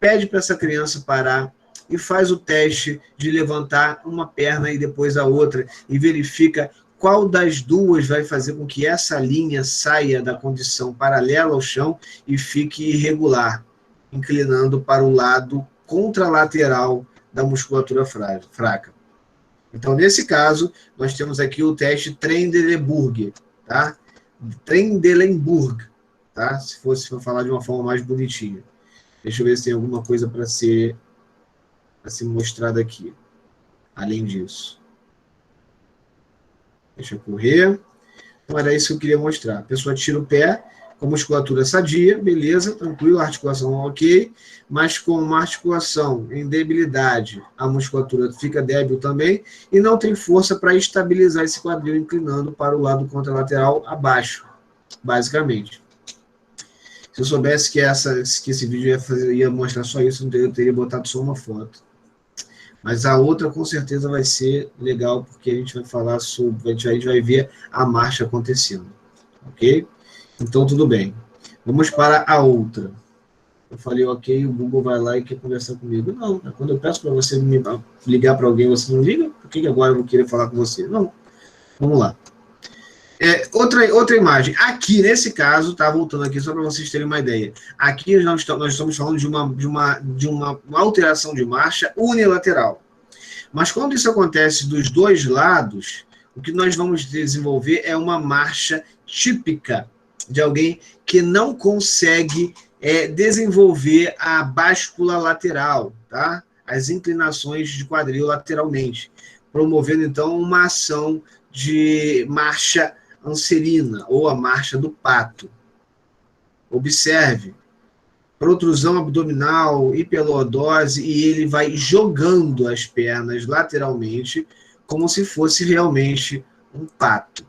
S1: pede para essa criança parar e faz o teste de levantar uma perna e depois a outra e verifica qual das duas vai fazer com que essa linha saia da condição paralela ao chão e fique irregular, inclinando para o lado contralateral da musculatura fraca. Então, nesse caso, nós temos aqui o teste Trendelenburg, tá? Trendelenburg, tá? Se fosse para falar de uma forma mais bonitinha. Deixa eu ver se tem alguma coisa para ser mostrada aqui, além disso. Deixa eu correr. Então, era isso que eu queria mostrar. A pessoa tira o pé, com a musculatura sadia, beleza, tranquilo, a articulação ok, mas com uma articulação em debilidade, a musculatura fica débil também e não tem força para estabilizar esse quadril inclinando para o lado contralateral abaixo, basicamente. Se eu soubesse que esse vídeo ia mostrar só isso, eu teria botado só uma foto. Mas a outra, com certeza, vai ser legal, porque a gente vai falar sobre, a gente vai ver a marcha acontecendo. Ok? Então, tudo bem. Vamos para a outra. Eu falei, ok, o Google vai lá e quer conversar comigo. Não, quando eu peço para você ligar para alguém, você não liga? Por que agora eu vou querer falar com você? Não. Vamos lá. Outra imagem. Aqui, nesse caso, tá voltando aqui só para vocês terem uma ideia. Aqui nós estamos falando de uma alteração de marcha unilateral. Mas quando isso acontece dos dois lados, o que nós vamos desenvolver é uma marcha típica de alguém que não consegue desenvolver a báscula lateral, tá? As inclinações de quadril lateralmente, promovendo então uma ação de marcha anserina, ou a marcha do pato. Observe, protrusão abdominal, hiperlordose, e ele vai jogando as pernas lateralmente, como se fosse realmente um pato.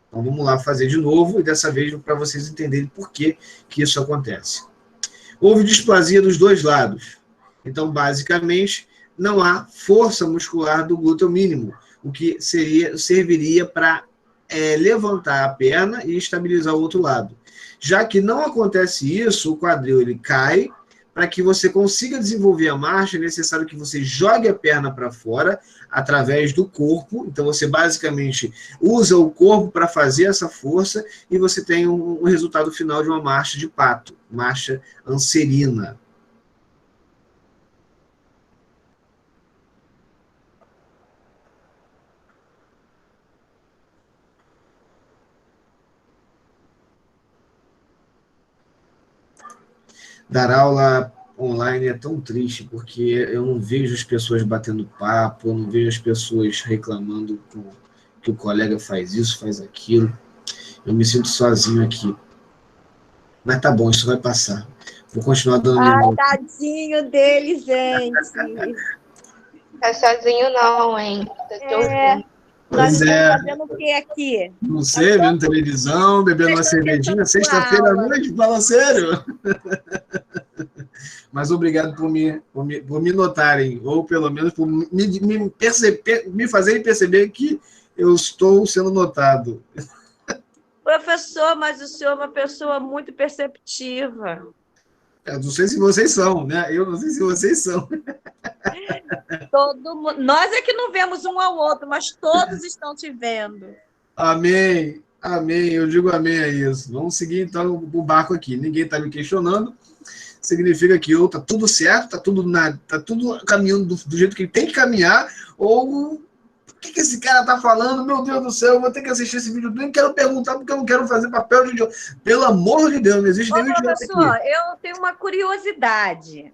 S1: Então vamos lá fazer de novo, e dessa vez para vocês entenderem por que isso acontece. Houve displasia dos dois lados. Então, basicamente, não há força muscular do glúteo mínimo, o que serviria para levantar a perna e estabilizar o outro lado. Já que não acontece isso, o quadril ele cai. Para que você consiga desenvolver a marcha, é necessário que você jogue a perna para fora através do corpo. Então, você basicamente usa o corpo para fazer essa força e você tem um resultado final de uma marcha de pato, marcha anserina. Dar aula online é tão triste, porque eu não vejo as pessoas batendo papo, eu não vejo as pessoas reclamando que o colega faz isso, faz aquilo. Eu me sinto sozinho aqui. Mas tá bom, isso vai passar. Vou continuar dando minha aula.
S3: Tadinho dele, gente.
S4: Tá sozinho não, hein?
S3: Nós estamos fazendo o que aqui?
S1: Não sei, vendo televisão, bebendo uma cervejinha, sexta-feira à noite, fala sério. Mas obrigado por me notarem, ou pelo menos por me fazerem perceber que eu estou sendo notado.
S3: Professor, mas o senhor é uma pessoa muito perceptiva.
S1: Eu não sei se vocês são, né? Eu não sei se vocês são.
S3: Nós é que não vemos um ao outro, mas todos estão te vendo.
S1: Amém, amém. Eu digo amém a isso. Vamos seguir, então, o barco aqui. Ninguém está me questionando. Significa que ou está tudo certo, está tudo caminhando do jeito que tem que caminhar, ou o que esse cara está falando? Meu Deus do céu, eu vou ter que assistir esse vídeo. Eu nem quero perguntar, porque eu não quero fazer papel de idiota. Pelo amor de Deus, não existe nenhum idiota aqui.
S3: Professor, eu tenho uma curiosidade.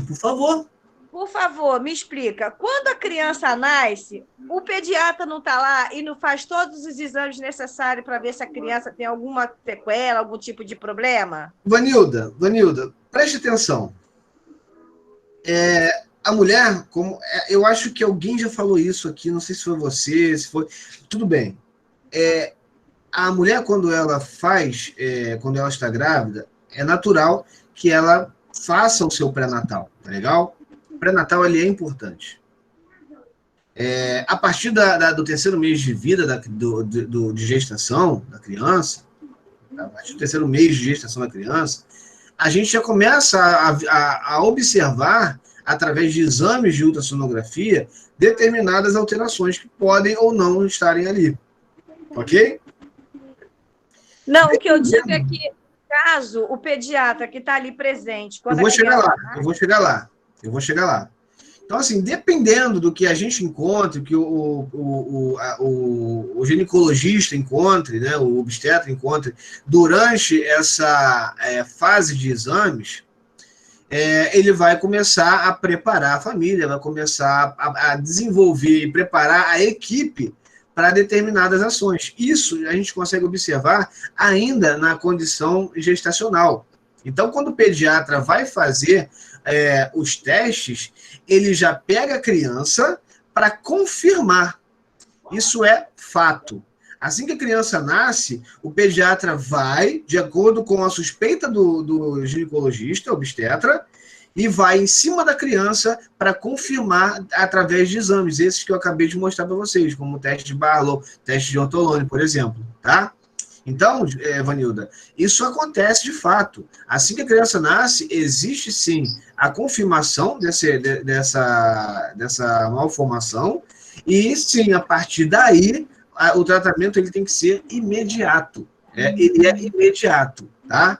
S1: Por favor.
S3: Por favor, me explica. Quando a criança nasce, o pediatra não está lá e não faz todos os exames necessários para ver se a criança tem alguma sequela, algum tipo de problema?
S1: Vanilda, preste atenção. A mulher, eu acho que alguém já falou isso aqui, não sei se foi você, se foi... Tudo bem. A mulher, quando ela quando ela está grávida, é natural que ela faça o seu pré-natal, tá legal? O pré-natal, ele é importante. A partir do terceiro mês de vida de gestação da criança, a partir do terceiro mês de gestação da criança, a gente já começa a observar, através de exames de ultrassonografia, determinadas alterações que podem ou não estarem ali. Ok?
S3: Não, o que eu digo é que, caso o pediatra que está ali presente...
S1: Eu vou chegar lá. Então, assim, dependendo do que a gente encontre, que o ginecologista encontre, né, o obstetra encontre, durante essa fase de exames, ele vai começar a preparar a família, vai começar a desenvolver e preparar a equipe para determinadas ações. Isso a gente consegue observar ainda na condição gestacional. Então, quando o pediatra vai fazer os testes, ele já pega a criança para confirmar. Isso é fato. Assim que a criança nasce, o pediatra vai, de acordo com a suspeita do ginecologista, obstetra, e vai em cima da criança para confirmar através de exames, esses que eu acabei de mostrar para vocês, como o teste de Barlow, teste de Ortolani, por exemplo, tá? Então, Vanilda, isso acontece de fato. Assim que a criança nasce, existe sim a confirmação dessa malformação, e sim, a partir daí, o tratamento ele tem que ser imediato. Ele é imediato, tá?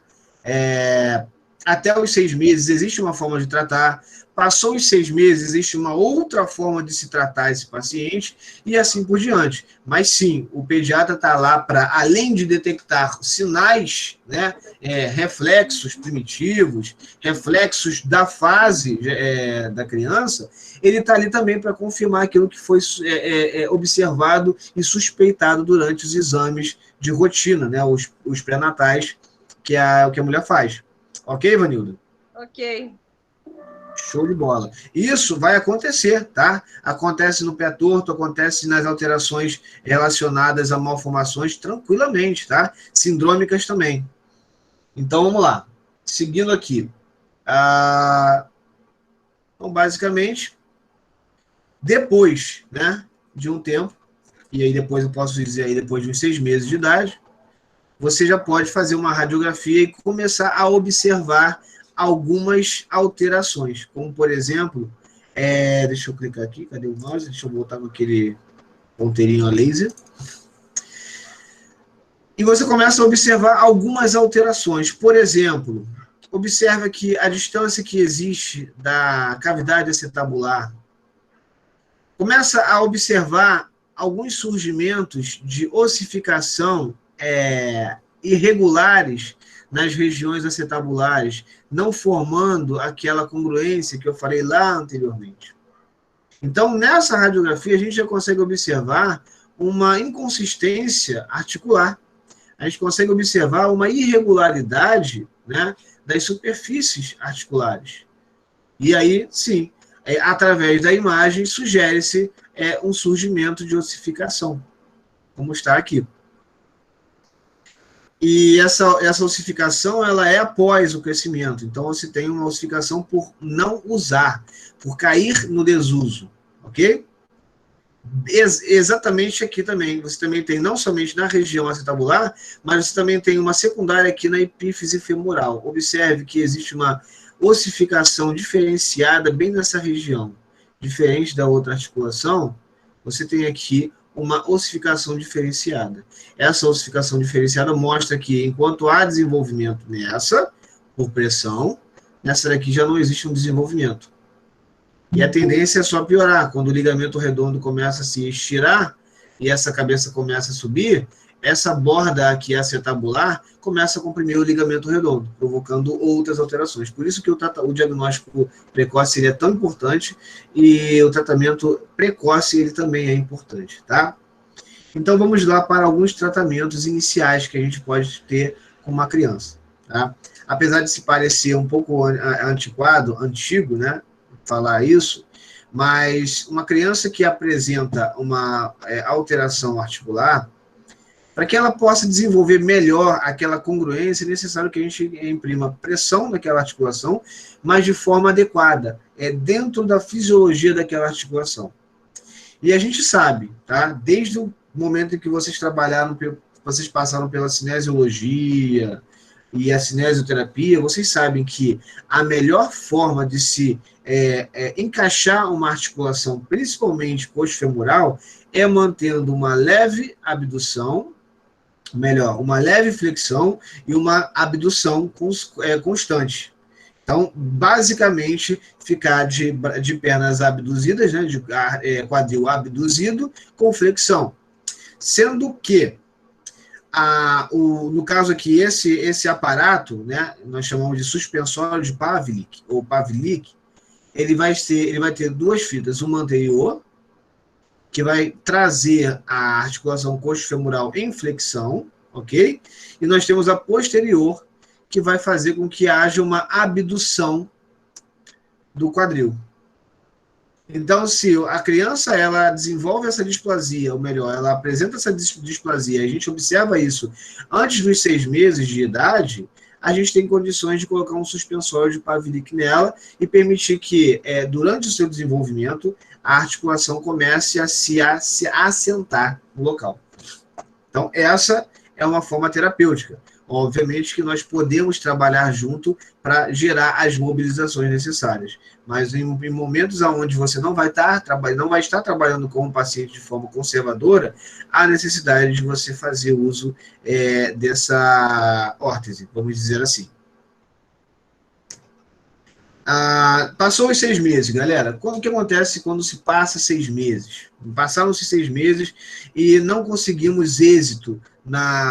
S1: Até os 6 meses existe uma forma de tratar. Passou os 6 meses, existe uma outra forma de se tratar esse paciente e assim por diante. Mas sim, o pediatra está lá para, além de detectar sinais, né, reflexos primitivos, reflexos da fase da criança, ele está ali também para confirmar aquilo que foi observado e suspeitado durante os exames de rotina, né, os pré-natais, que é o que a mulher faz. Ok, Vanilda?
S3: Ok.
S1: Show de bola. Isso vai acontecer, tá? Acontece no pé torto, acontece nas alterações relacionadas a malformações tranquilamente, tá? Sindrômicas também. Então, vamos lá. Seguindo aqui. Então, basicamente, depois, né, de um tempo, e aí depois eu posso dizer aí depois de uns 6 meses de idade, você já pode fazer uma radiografia e começar a observar algumas alterações, como, por exemplo, deixa eu clicar aqui, cadê o mouse? Deixa eu voltar naquele ponteirinho a laser. E você começa a observar algumas alterações. Por exemplo, observa que a distância que existe da cavidade acetabular, começa a observar alguns surgimentos de ossificação irregulares nas regiões acetabulares, não formando aquela congruência que eu falei lá anteriormente. Então, nessa radiografia, a gente já consegue observar uma inconsistência articular. A gente consegue observar uma irregularidade, né, das superfícies articulares. E aí, sim, através da imagem, sugere-se um surgimento de ossificação, como está aqui. E essa ossificação, ela é após o crescimento. Então, você tem uma ossificação por não usar, por cair no desuso, ok? Exatamente aqui também. Você também tem, não somente na região acetabular, mas você também tem uma secundária aqui na epífise femoral. Observe que existe uma ossificação diferenciada bem nessa região. Diferente da outra articulação, você tem aqui uma ossificação diferenciada. Essa ossificação diferenciada mostra que, enquanto há desenvolvimento nessa, por pressão, nessa daqui já não existe um desenvolvimento. E a tendência é só piorar. Quando o ligamento redondo começa a se estirar e essa cabeça começa a subir, essa borda aqui acetabular começa a comprimir o ligamento redondo, provocando outras alterações. Por isso que o diagnóstico precoce seria tão importante e o tratamento precoce ele também é importante, tá? Então vamos lá para alguns tratamentos iniciais que a gente pode ter com uma criança, tá? Apesar de se parecer um pouco antiquado, antigo, né, falar isso, mas uma criança que apresenta uma alteração articular, para que ela possa desenvolver melhor aquela congruência, é necessário que a gente imprima pressão naquela articulação, mas de forma adequada, dentro da fisiologia daquela articulação. E a gente sabe, tá? Desde o momento em que vocês trabalharam, vocês passaram pela cinesiologia e a cinesioterapia, vocês sabem que a melhor forma de se encaixar uma articulação, principalmente coxofemoral, é mantendo uma leve abdução, uma leve flexão e uma abdução constante. Então, basicamente, ficar de pernas abduzidas, né, de quadril abduzido, com flexão. Sendo que no caso aqui, esse aparato, né, nós chamamos de suspensório de Pavlik, ou Pavlik, ele vai ter duas fitas, uma anterior, que vai trazer a articulação coxofemoral em flexão, ok? E nós temos a posterior, que vai fazer com que haja uma abdução do quadril. Então, se a criança ela desenvolve essa displasia, ou melhor, ela apresenta essa displasia, a gente observa isso antes dos 6 meses de idade, a gente tem condições de colocar um suspensório de Pavlik nela e permitir que, durante o seu desenvolvimento, a articulação comece a se assentar no local. Então, essa é uma forma terapêutica. Obviamente que nós podemos trabalhar junto para gerar as mobilizações necessárias. Mas em momentos onde você não vai estar trabalhando com o paciente de forma conservadora, há necessidade de você fazer uso dessa órtese, vamos dizer assim. Passou os 6 meses, galera. O que acontece quando se passa 6 meses? Passaram-se 6 meses e não conseguimos êxito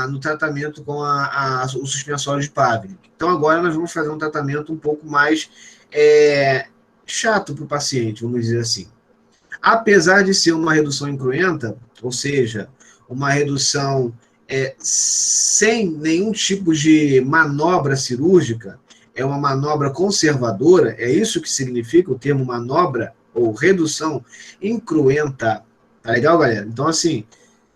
S1: no tratamento com o suspensório de Pavlik. Então, agora nós vamos fazer um tratamento um pouco mais chato para o paciente, vamos dizer assim. Apesar de ser uma redução incruenta, ou seja, uma redução sem nenhum tipo de manobra cirúrgica, é uma manobra conservadora, é isso que significa o termo manobra ou redução incruenta. Tá legal, galera? Então, assim,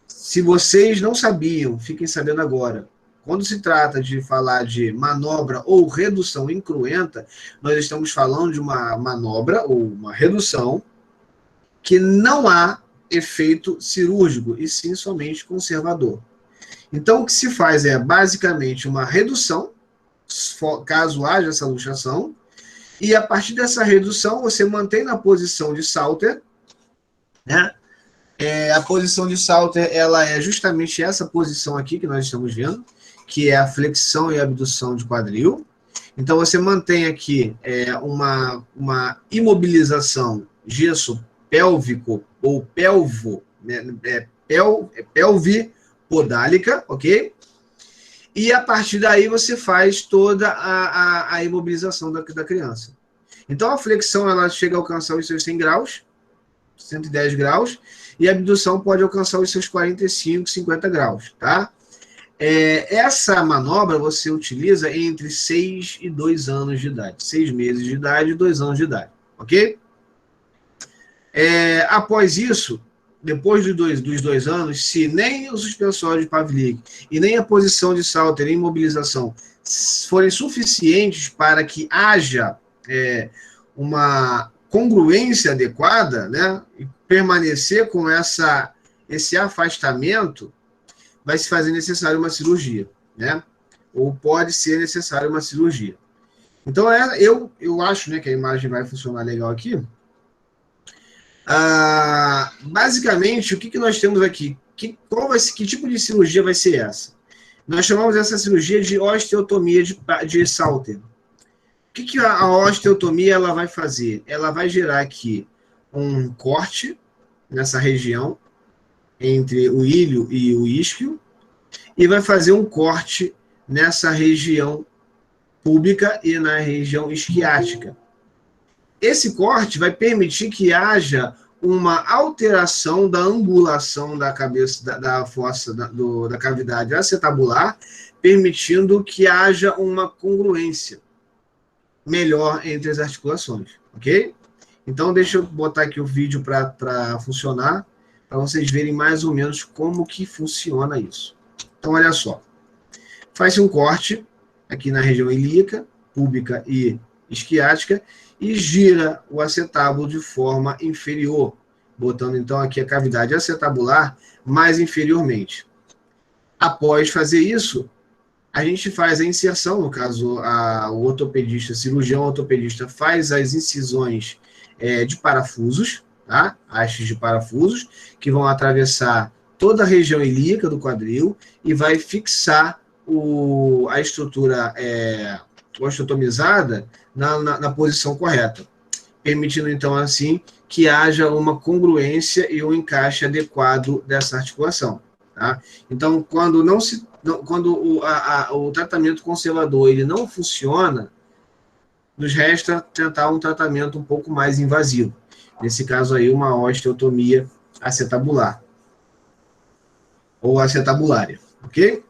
S1: se vocês não sabiam, fiquem sabendo agora. Quando se trata de falar de manobra ou redução incruenta, nós estamos falando de uma manobra ou uma redução que não há efeito cirúrgico, e sim somente conservador. Então, o que se faz é, basicamente, uma redução, caso haja essa luxação, e a partir dessa redução, você mantém na posição de Salter, né? A posição de Salter, ela é justamente essa posição aqui que nós estamos vendo, que é a flexão e abdução de quadril. Então, você mantém aqui uma imobilização gesso pélvico ou pelvo, né, pelvipodálica, ok? E a partir daí você faz toda a imobilização da criança. Então, a flexão ela chega a alcançar os seus 100 graus, 110 graus, e a abdução pode alcançar os seus 45, 50 graus, tá? Essa manobra você utiliza entre 6 e 2 anos de idade. 6 meses de idade e 2 anos de idade, ok? Após isso, depois dos 2 anos, se nem o suspensório de Pavlik e nem a posição de Salter em imobilização forem suficientes para que haja uma congruência adequada, né, e permanecer com esse afastamento, vai se fazer necessário uma cirurgia, né? Ou pode ser necessário uma cirurgia. Então, eu acho, né, que a imagem vai funcionar legal aqui. Basicamente, o que nós temos aqui? Que tipo de cirurgia vai ser essa? Nós chamamos essa cirurgia de osteotomia de Salter. O que a osteotomia ela vai fazer? Ela vai gerar aqui um corte nessa região entre o ilho e o isquio e vai fazer um corte nessa região púbica e na região isquiática. Esse corte vai permitir que haja uma alteração da angulação da cabeça, da fossa, da cavidade acetabular, permitindo que haja uma congruência melhor entre as articulações, ok? Então, deixa eu botar aqui o vídeo para funcionar, para vocês verem mais ou menos como que funciona isso. Então, olha só. Faz-se um corte aqui na região ilíaca, púbica e isquiática, e gira o acetábulo de forma inferior, botando então aqui a cavidade acetabular mais inferiormente. Após fazer isso, a gente faz a inserção, no caso, o ortopedista, cirurgião ortopedista faz as incisões de parafusos, tá? Hastes de parafusos, que vão atravessar toda a região ilíaca do quadril e vai fixar a estrutura osteotomizada na posição correta, permitindo, então, assim, que haja uma congruência e um encaixe adequado dessa articulação. Tá? Tá? Então, quando o tratamento conservador ele não funciona, nos resta tentar um tratamento um pouco mais invasivo. Nesse caso aí, uma osteotomia acetabular ou acetabulária, ok?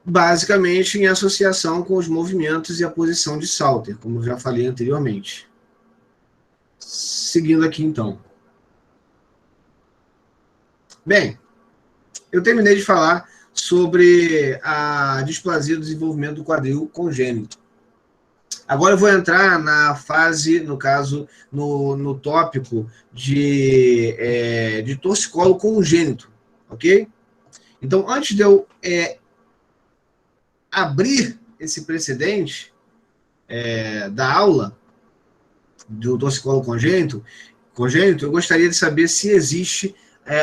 S1: Basicamente em associação com os movimentos e a posição de Salter, como eu já falei anteriormente. Seguindo aqui, então. Bem, eu terminei de falar sobre a displasia do desenvolvimento do quadril congênito. Agora eu vou entrar na fase, no caso, no tópico de torcicolo congênito, ok? Então, antes de eu abrir esse precedente da aula do torcicolo congênito, eu gostaria de saber se existe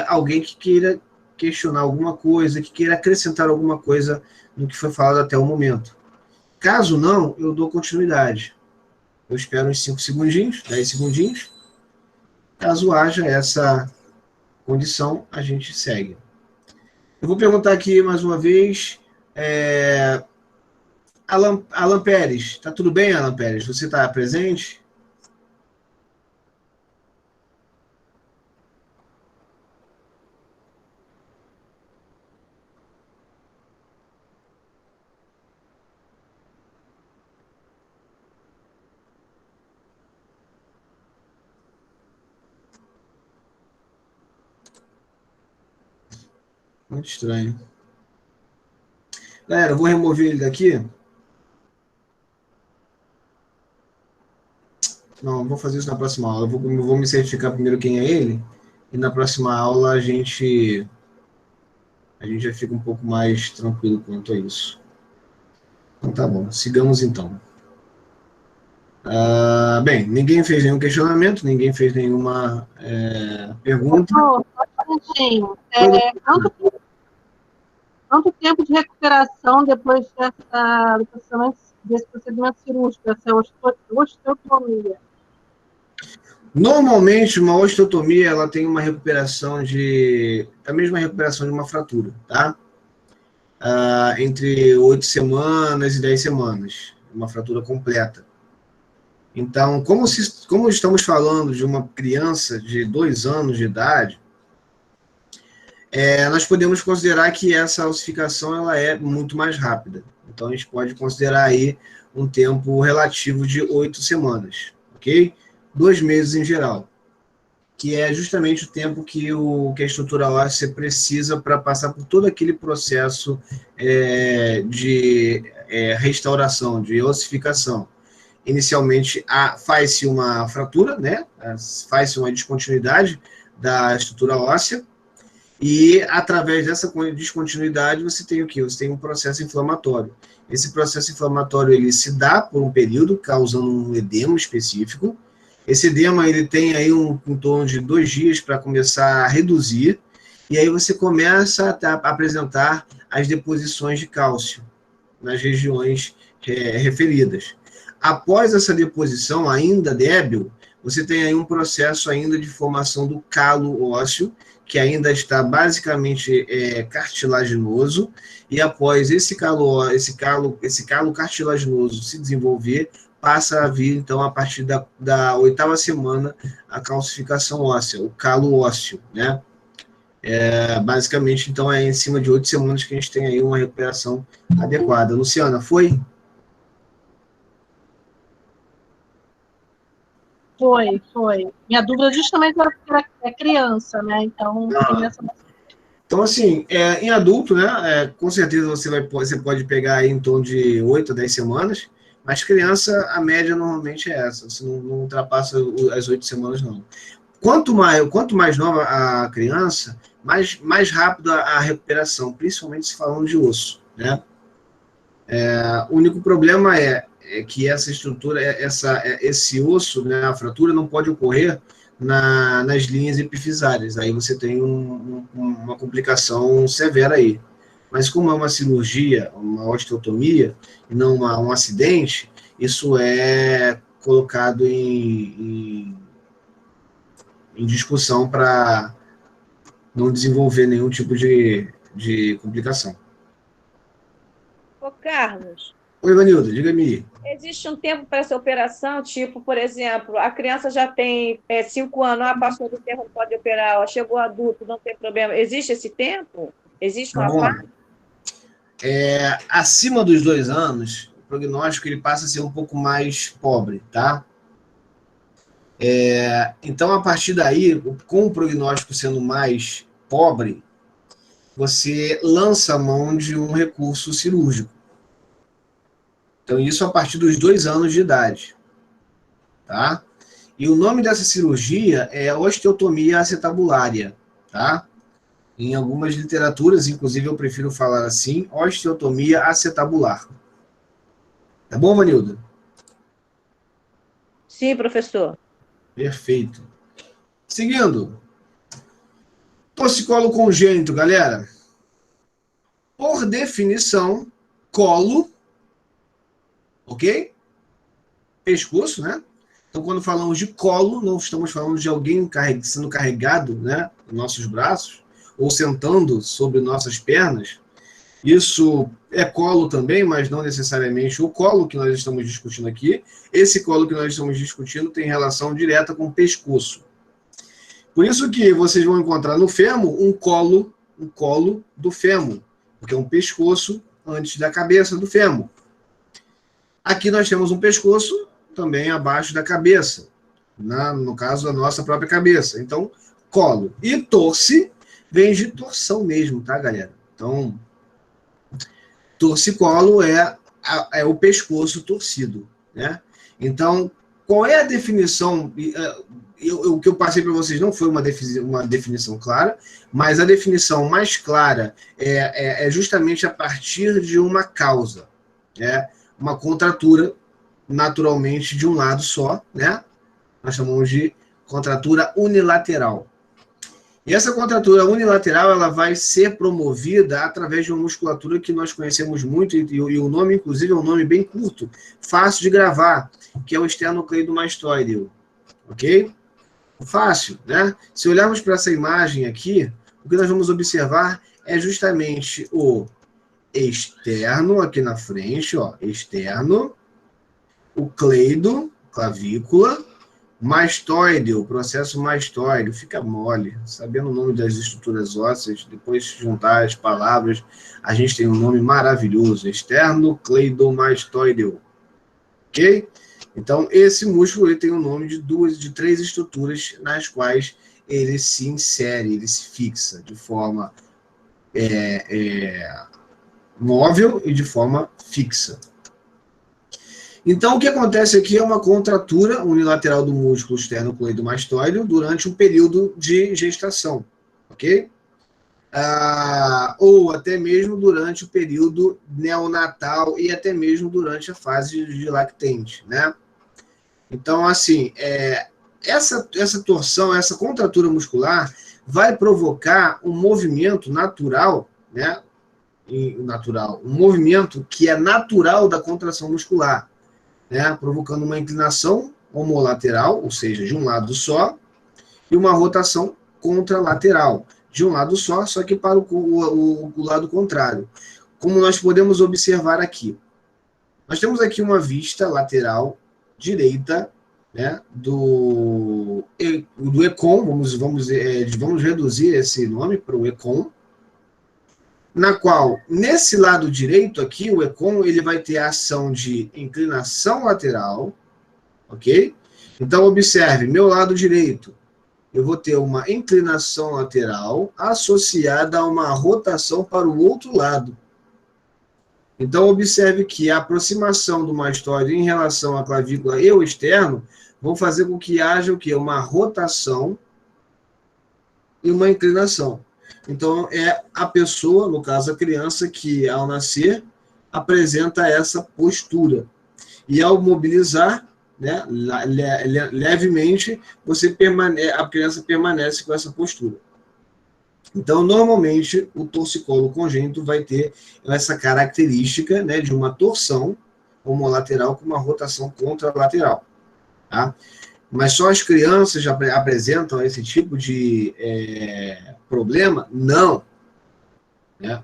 S1: alguém que queira questionar alguma coisa, que queira acrescentar alguma coisa no que foi falado até o momento. Caso não, eu dou continuidade. Eu espero uns 5 segundinhos, 10 segundinhos. Caso haja essa condição, a gente segue. Eu vou perguntar aqui mais uma vez. Alan Pérez. Tá tudo bem, Alan Pérez? Você está presente? Muito estranho. Galera, eu vou remover ele daqui. Não, vou fazer isso na próxima aula. Eu vou me certificar primeiro quem é ele. E na próxima aula a gente já fica um pouco mais tranquilo quanto a isso. Então tá bom. Sigamos então. Bem, ninguém fez nenhum questionamento, ninguém fez nenhuma pergunta.
S5: Quanto tempo de recuperação depois desse procedimento cirúrgico, essa osteotomia?
S1: Normalmente, uma osteotomia ela tem uma recuperação a mesma recuperação de uma fratura, tá? Entre 8 semanas e 10 semanas, uma fratura completa. Então, como estamos falando de uma criança de 2 anos de idade, nós podemos considerar que essa ossificação ela é muito mais rápida. Então, a gente pode considerar aí um tempo relativo de 8 semanas, ok? 2 meses em geral, que é justamente o tempo que a estrutura óssea precisa para passar por todo aquele processo de restauração, de ossificação. Inicialmente, faz-se uma fratura, né? Faz-se uma descontinuidade da estrutura óssea, e através dessa descontinuidade você tem o quê? Você tem um processo inflamatório. Esse processo inflamatório ele se dá por um período, causando um edema específico. Esse edema ele tem aí em torno de 2 dias para começar a reduzir, e aí você começa a apresentar as deposições de cálcio nas regiões referidas. Após essa deposição ainda débil, você tem aí um processo ainda de formação do calo ósseo, que ainda está basicamente cartilaginoso, e após esse calo cartilaginoso se desenvolver, passa a vir, então, a partir da 8ª semana, a calcificação óssea, o calo ósseo, né? Basicamente, então, em cima de 8 semanas que a gente tem aí uma recuperação adequada. Luciana, foi?
S5: Foi. Minha dúvida justamente era porque é criança, né? Então,
S1: Então, assim, em adulto, né? Com certeza você pode pegar aí em torno de 8 a 10 semanas, mas criança, a média normalmente é essa. Você não ultrapassa as 8 semanas, não. Quanto mais nova a criança, mais rápida a recuperação, principalmente se falando de osso, né? O único problema é que essa estrutura, esse osso, né, a fratura, não pode ocorrer nas linhas epifisárias. Aí você tem uma complicação severa aí. Mas como é uma cirurgia, uma osteotomia, e não um acidente, isso é colocado em discussão para não desenvolver nenhum tipo de complicação.
S3: Ô, Carlos,
S1: Oi, Vanilda, diga-me.
S3: existe um tempo para essa operação? Tipo, por exemplo, a criança já tem 5 anos, passou do tempo, pode operar, ó, chegou adulto, não tem problema. Existe esse tempo? Existe uma fase?
S1: Acima dos 2 anos, o prognóstico ele passa a ser um pouco mais pobre, tá? Então, a partir daí, com o prognóstico sendo mais pobre, você lança a mão de um recurso cirúrgico. Então, isso a partir dos 2 anos de idade, tá? E o nome dessa cirurgia é osteotomia acetabulária, tá? Em algumas literaturas, inclusive eu prefiro falar assim, osteotomia acetabular. Tá bom, Vanilda?
S3: Sim, professor.
S1: Perfeito. Seguindo. Torcicolo congênito, galera. Por definição, colo, ok? Pescoço, né? Então, quando falamos de colo, não estamos falando de alguém sendo carregado, né, em nossos braços, ou sentando sobre nossas pernas. Isso é colo também, mas não necessariamente o colo que nós estamos discutindo aqui. Esse colo que nós estamos discutindo tem relação direta com o pescoço. Por isso que vocês vão encontrar no fêmur um colo do fêmur, porque é um pescoço antes da cabeça do fêmur. Aqui nós temos um pescoço também abaixo da cabeça, no caso, a nossa própria cabeça. Então, colo. E torce vem de torção mesmo, tá, galera? Então, torcicolo é o pescoço torcido, né? Então, qual é a definição? O que eu passei para vocês não foi uma definição clara, mas a definição mais clara é justamente a partir de uma causa, uma contratura naturalmente de um lado só, né? Nós chamamos de contratura unilateral. E essa contratura unilateral ela vai ser promovida através de uma musculatura que nós conhecemos muito, e o nome, inclusive, é um nome bem curto, fácil de gravar, que é o esternocleidomastoideo. Ok? Fácil, né? Se olharmos para essa imagem aqui, o que nós vamos observar é justamente o externo aqui na frente, ó, externo, o cleido, clavícula, mastoide, o processo mastoide, fica mole, sabendo o nome das estruturas ósseas, depois juntar as palavras, a gente tem um nome maravilhoso, esternocleidomastoideo, ok? Então, esse músculo ele tem o nome de 3 estruturas nas quais ele se insere, ele se fixa de forma móvel e de forma fixa. Então, o que acontece aqui é uma contratura unilateral do músculo esternocleidomastoideo durante um período de gestação, ok? Ou até mesmo durante o período neonatal e até mesmo durante a fase de lactente, né? Então, assim, essa torção, essa contratura muscular vai provocar um movimento natural, né? Um movimento que é natural da contração muscular, né, provocando uma inclinação homolateral, ou seja, de um lado só, e uma rotação contralateral, de um lado só que para o lado contrário. Como nós podemos observar aqui. Nós temos aqui uma vista lateral direita, né, do ECOM, vamos reduzir esse nome para o ECOM, na qual, nesse lado direito aqui, o ECOM, ele vai ter a ação de inclinação lateral, ok? Então, observe, meu lado direito, eu vou ter uma inclinação lateral associada a uma rotação para o outro lado. Então, observe que a aproximação do mastoide em relação à clavícula e o externo vão fazer com que haja o quê? Uma rotação e uma inclinação. Então, é a pessoa, no caso a criança, que ao nascer apresenta essa postura. E ao mobilizar, né, levemente, a criança permanece com essa postura. Então, normalmente, o torcicolo congênito vai ter essa característica, né, de uma torção homolateral com uma rotação contralateral. Tá? Mas só as crianças já apresentam esse tipo de problema? Não. Né?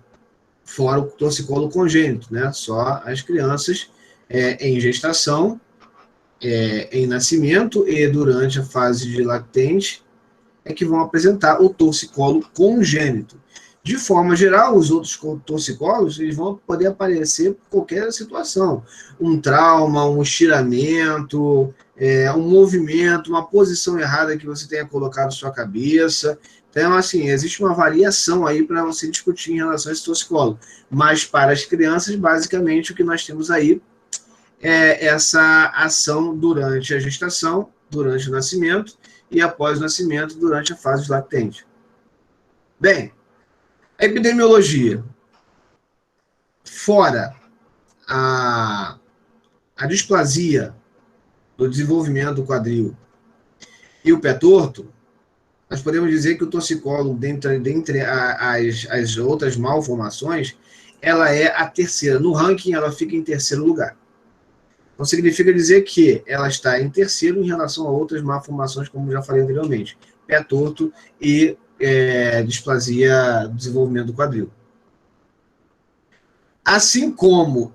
S1: Fora o torcicolo congênito, né? Só as crianças em gestação, em nascimento e durante a fase de lactente é que vão apresentar o torcicolo congênito. De forma geral, os outros torcicolos eles vão poder aparecer por qualquer situação. Um trauma, um estiramento, um movimento, uma posição errada que você tenha colocado sua cabeça. Então, assim, existe uma variação aí para você discutir em relação a esse torcicolo. Mas para as crianças, basicamente, o que nós temos aí é essa ação durante a gestação, durante o nascimento e após o nascimento, durante a fase de lactente. Bem, a epidemiologia. Fora a displasia do desenvolvimento do quadril e o pé torto, nós podemos dizer que o torcicolo, dentre as outras malformações, ela é a terceira. No ranking, ela fica em terceiro lugar. Então, significa dizer que ela está em terceiro em relação a outras malformações, como já falei anteriormente. Pé torto e displasia do desenvolvimento do quadril. Assim como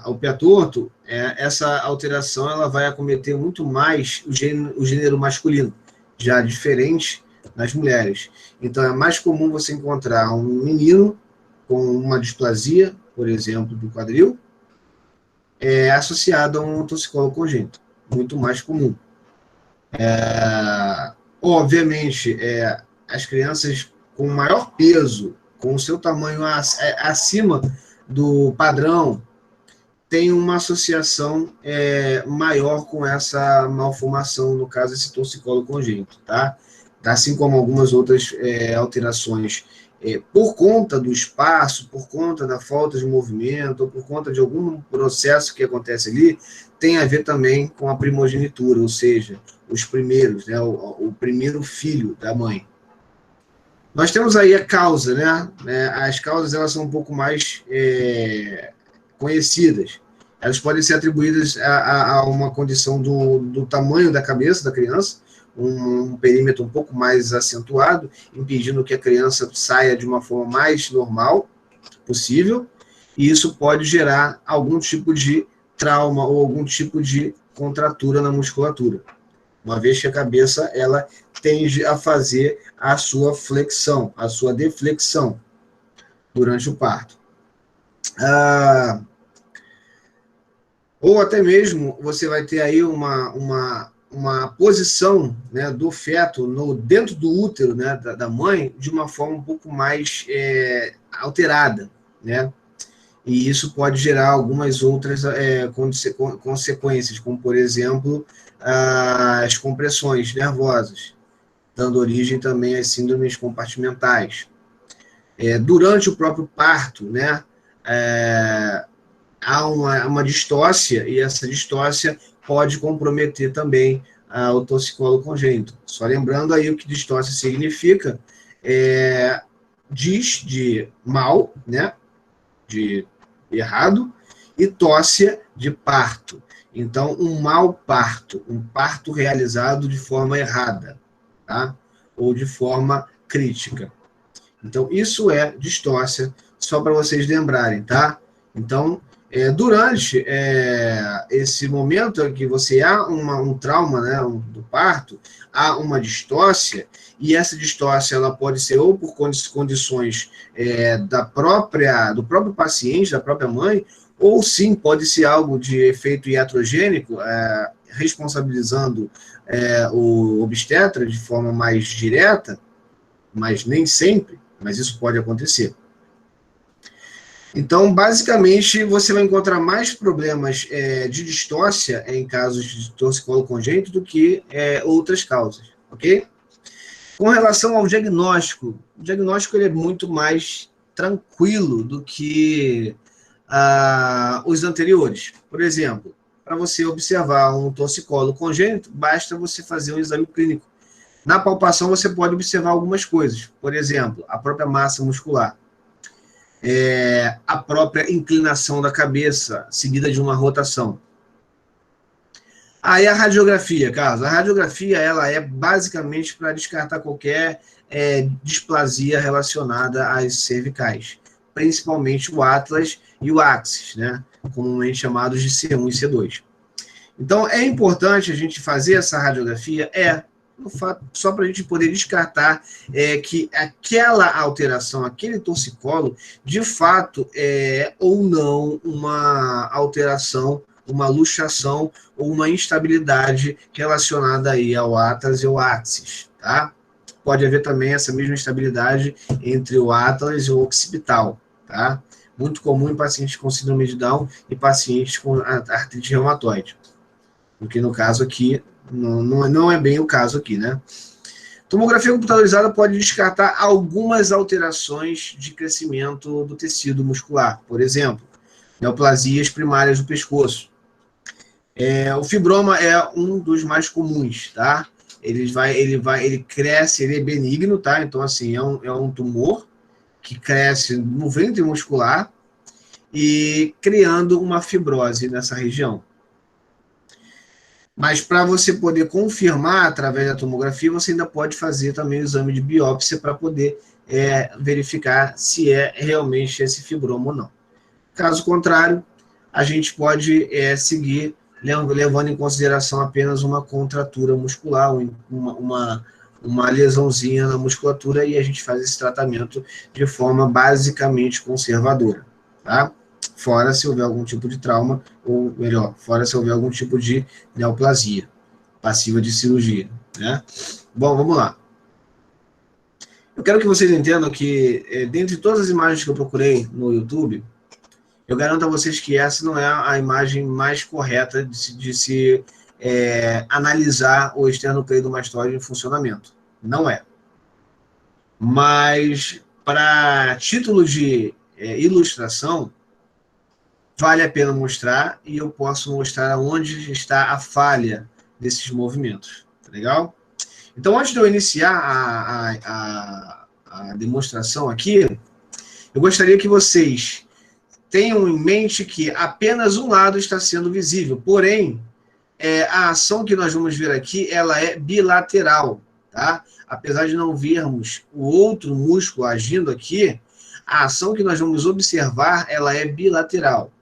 S1: o pé torto, essa alteração ela vai acometer muito mais o gênero masculino, já diferente nas mulheres. Então, é mais comum você encontrar um menino com uma displasia, por exemplo, do quadril, associado a um torcicolo congênito, muito mais comum. Obviamente, as crianças com maior peso, com o seu tamanho acima do padrão, têm uma associação maior com essa malformação, no caso, esse torcicolo congênito, tá? Assim como algumas outras alterações, por conta do espaço, por conta da falta de movimento, ou por conta de algum processo que acontece ali, tem a ver também com a primogenitura, ou seja, os primeiros, né, o primeiro filho da mãe. Nós temos aí a causa, né? As causas elas são um pouco mais conhecidas. Elas podem ser atribuídas a uma condição do tamanho da cabeça da criança, um perímetro um pouco mais acentuado, impedindo que a criança saia de uma forma mais normal possível, e isso pode gerar algum tipo de trauma ou algum tipo de contratura na musculatura, uma vez que a cabeça ela tende a fazer a sua flexão, a sua deflexão durante o parto. Ou até mesmo você vai ter aí uma posição, né, do feto dentro do útero, né, da mãe de uma forma um pouco mais alterada, né? E isso pode gerar algumas outras consequências, como, por exemplo, as compressões nervosas, dando origem também às síndromes compartimentais. Durante o próprio parto, né, há uma distócia, e essa distócia pode comprometer também o torcicolo congênito. Só lembrando aí o que distócia significa, diz de mal, né, de errado, e tócia de parto. Então, um mau parto, um parto realizado de forma errada, tá? Ou de forma crítica. Então, isso é distócia, só para vocês lembrarem, tá? Então, durante esse momento em que você há um trauma, né, do parto, há uma distócia, e essa distócia ela pode ser ou por condições do próprio paciente, da própria mãe, ou sim pode ser algo de efeito iatrogênico, responsabilizando o obstetra de forma mais direta, mas nem sempre, mas isso pode acontecer. Então, basicamente, você vai encontrar mais problemas de distócia em casos de torcicolo congênito do que outras causas, ok? Com relação ao diagnóstico, o diagnóstico ele é muito mais tranquilo do que os anteriores. Por exemplo, para você observar um torcicolo congênito, basta você fazer um exame clínico. Na palpação, você pode observar algumas coisas. Por exemplo, a própria massa muscular. A própria inclinação da cabeça, seguida de uma rotação. Aí a radiografia, Carlos. A radiografia ela é basicamente para descartar qualquer displasia relacionada às cervicais, principalmente o Atlas e o Axis, né? Comumente chamados de C1 e C2. Então, é importante a gente fazer essa radiografia, no fato, só para a gente poder descartar que aquela alteração, aquele torcicolo, de fato é ou não uma alteração, uma luxação ou uma instabilidade relacionada aí ao Atlas e ao Axis, tá? Pode haver também essa mesma instabilidade entre o Atlas e o occipital, tá? Muito comum em pacientes com síndrome de Down e pacientes com artrite reumatoide. Porque no caso aqui, não é bem o caso aqui, né? Tomografia computadorizada pode descartar algumas alterações de crescimento do tecido muscular. Por exemplo, neoplasias primárias do pescoço. O fibroma é um dos mais comuns, tá? Ele cresce, ele é benigno, tá? Então, assim, é um tumor que cresce no ventre muscular e criando uma fibrose nessa região. Mas para você poder confirmar através da tomografia, você ainda pode fazer também o exame de biópsia para poder verificar se é realmente esse fibroma ou não. Caso contrário, a gente pode seguir levando em consideração apenas uma contratura muscular, uma lesãozinha na musculatura, e a gente faz esse tratamento de forma basicamente conservadora, tá? Fora se houver algum tipo de trauma, ou melhor, fora se houver algum tipo de neoplasia passiva de cirurgia, né? Bom, vamos lá. Eu quero que vocês entendam que, dentre todas as imagens que eu procurei no YouTube, eu garanto a vocês que essa não é a imagem mais correta de se analisar o esternocleidomastoide em funcionamento. Não é. Mas, para título de ilustração, vale a pena mostrar, e eu posso mostrar onde está a falha desses movimentos. Tá legal? Então, antes de eu iniciar a demonstração aqui, eu gostaria que vocês tenham em mente que apenas um lado está sendo visível, porém, a ação que nós vamos ver aqui, ela é bilateral, tá? Apesar de não vermos o outro músculo agindo aqui, a ação que nós vamos observar, ela é bilateral.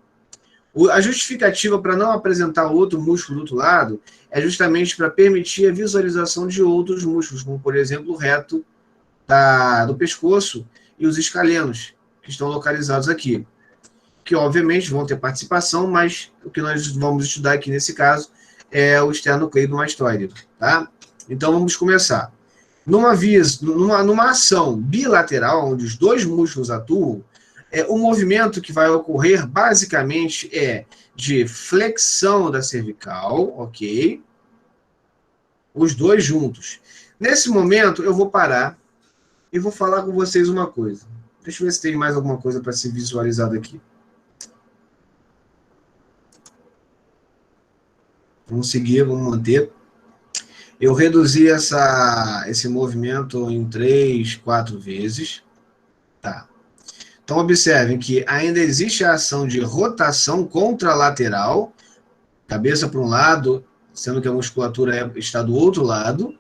S1: A justificativa para não apresentar outro músculo do outro lado é justamente para permitir a visualização de outros músculos, como, por exemplo, o reto do pescoço e os escalenos, que estão localizados aqui, que obviamente vão ter participação, mas o que nós vamos estudar aqui nesse caso é o esternocleidomastoide, tá? Então vamos começar. Numa ação bilateral, onde os dois músculos atuam, o movimento que vai ocorrer basicamente é de flexão da cervical, ok? Os dois juntos. Nesse momento eu vou parar e vou falar com vocês uma coisa. Deixa eu ver se tem mais alguma coisa para ser visualizado aqui. Vamos seguir, vamos manter. Eu reduzi esse movimento em 3, 4 vezes. Tá. Então, observem que ainda existe a ação de rotação contralateral, cabeça para um lado, sendo que a musculatura está do outro lado.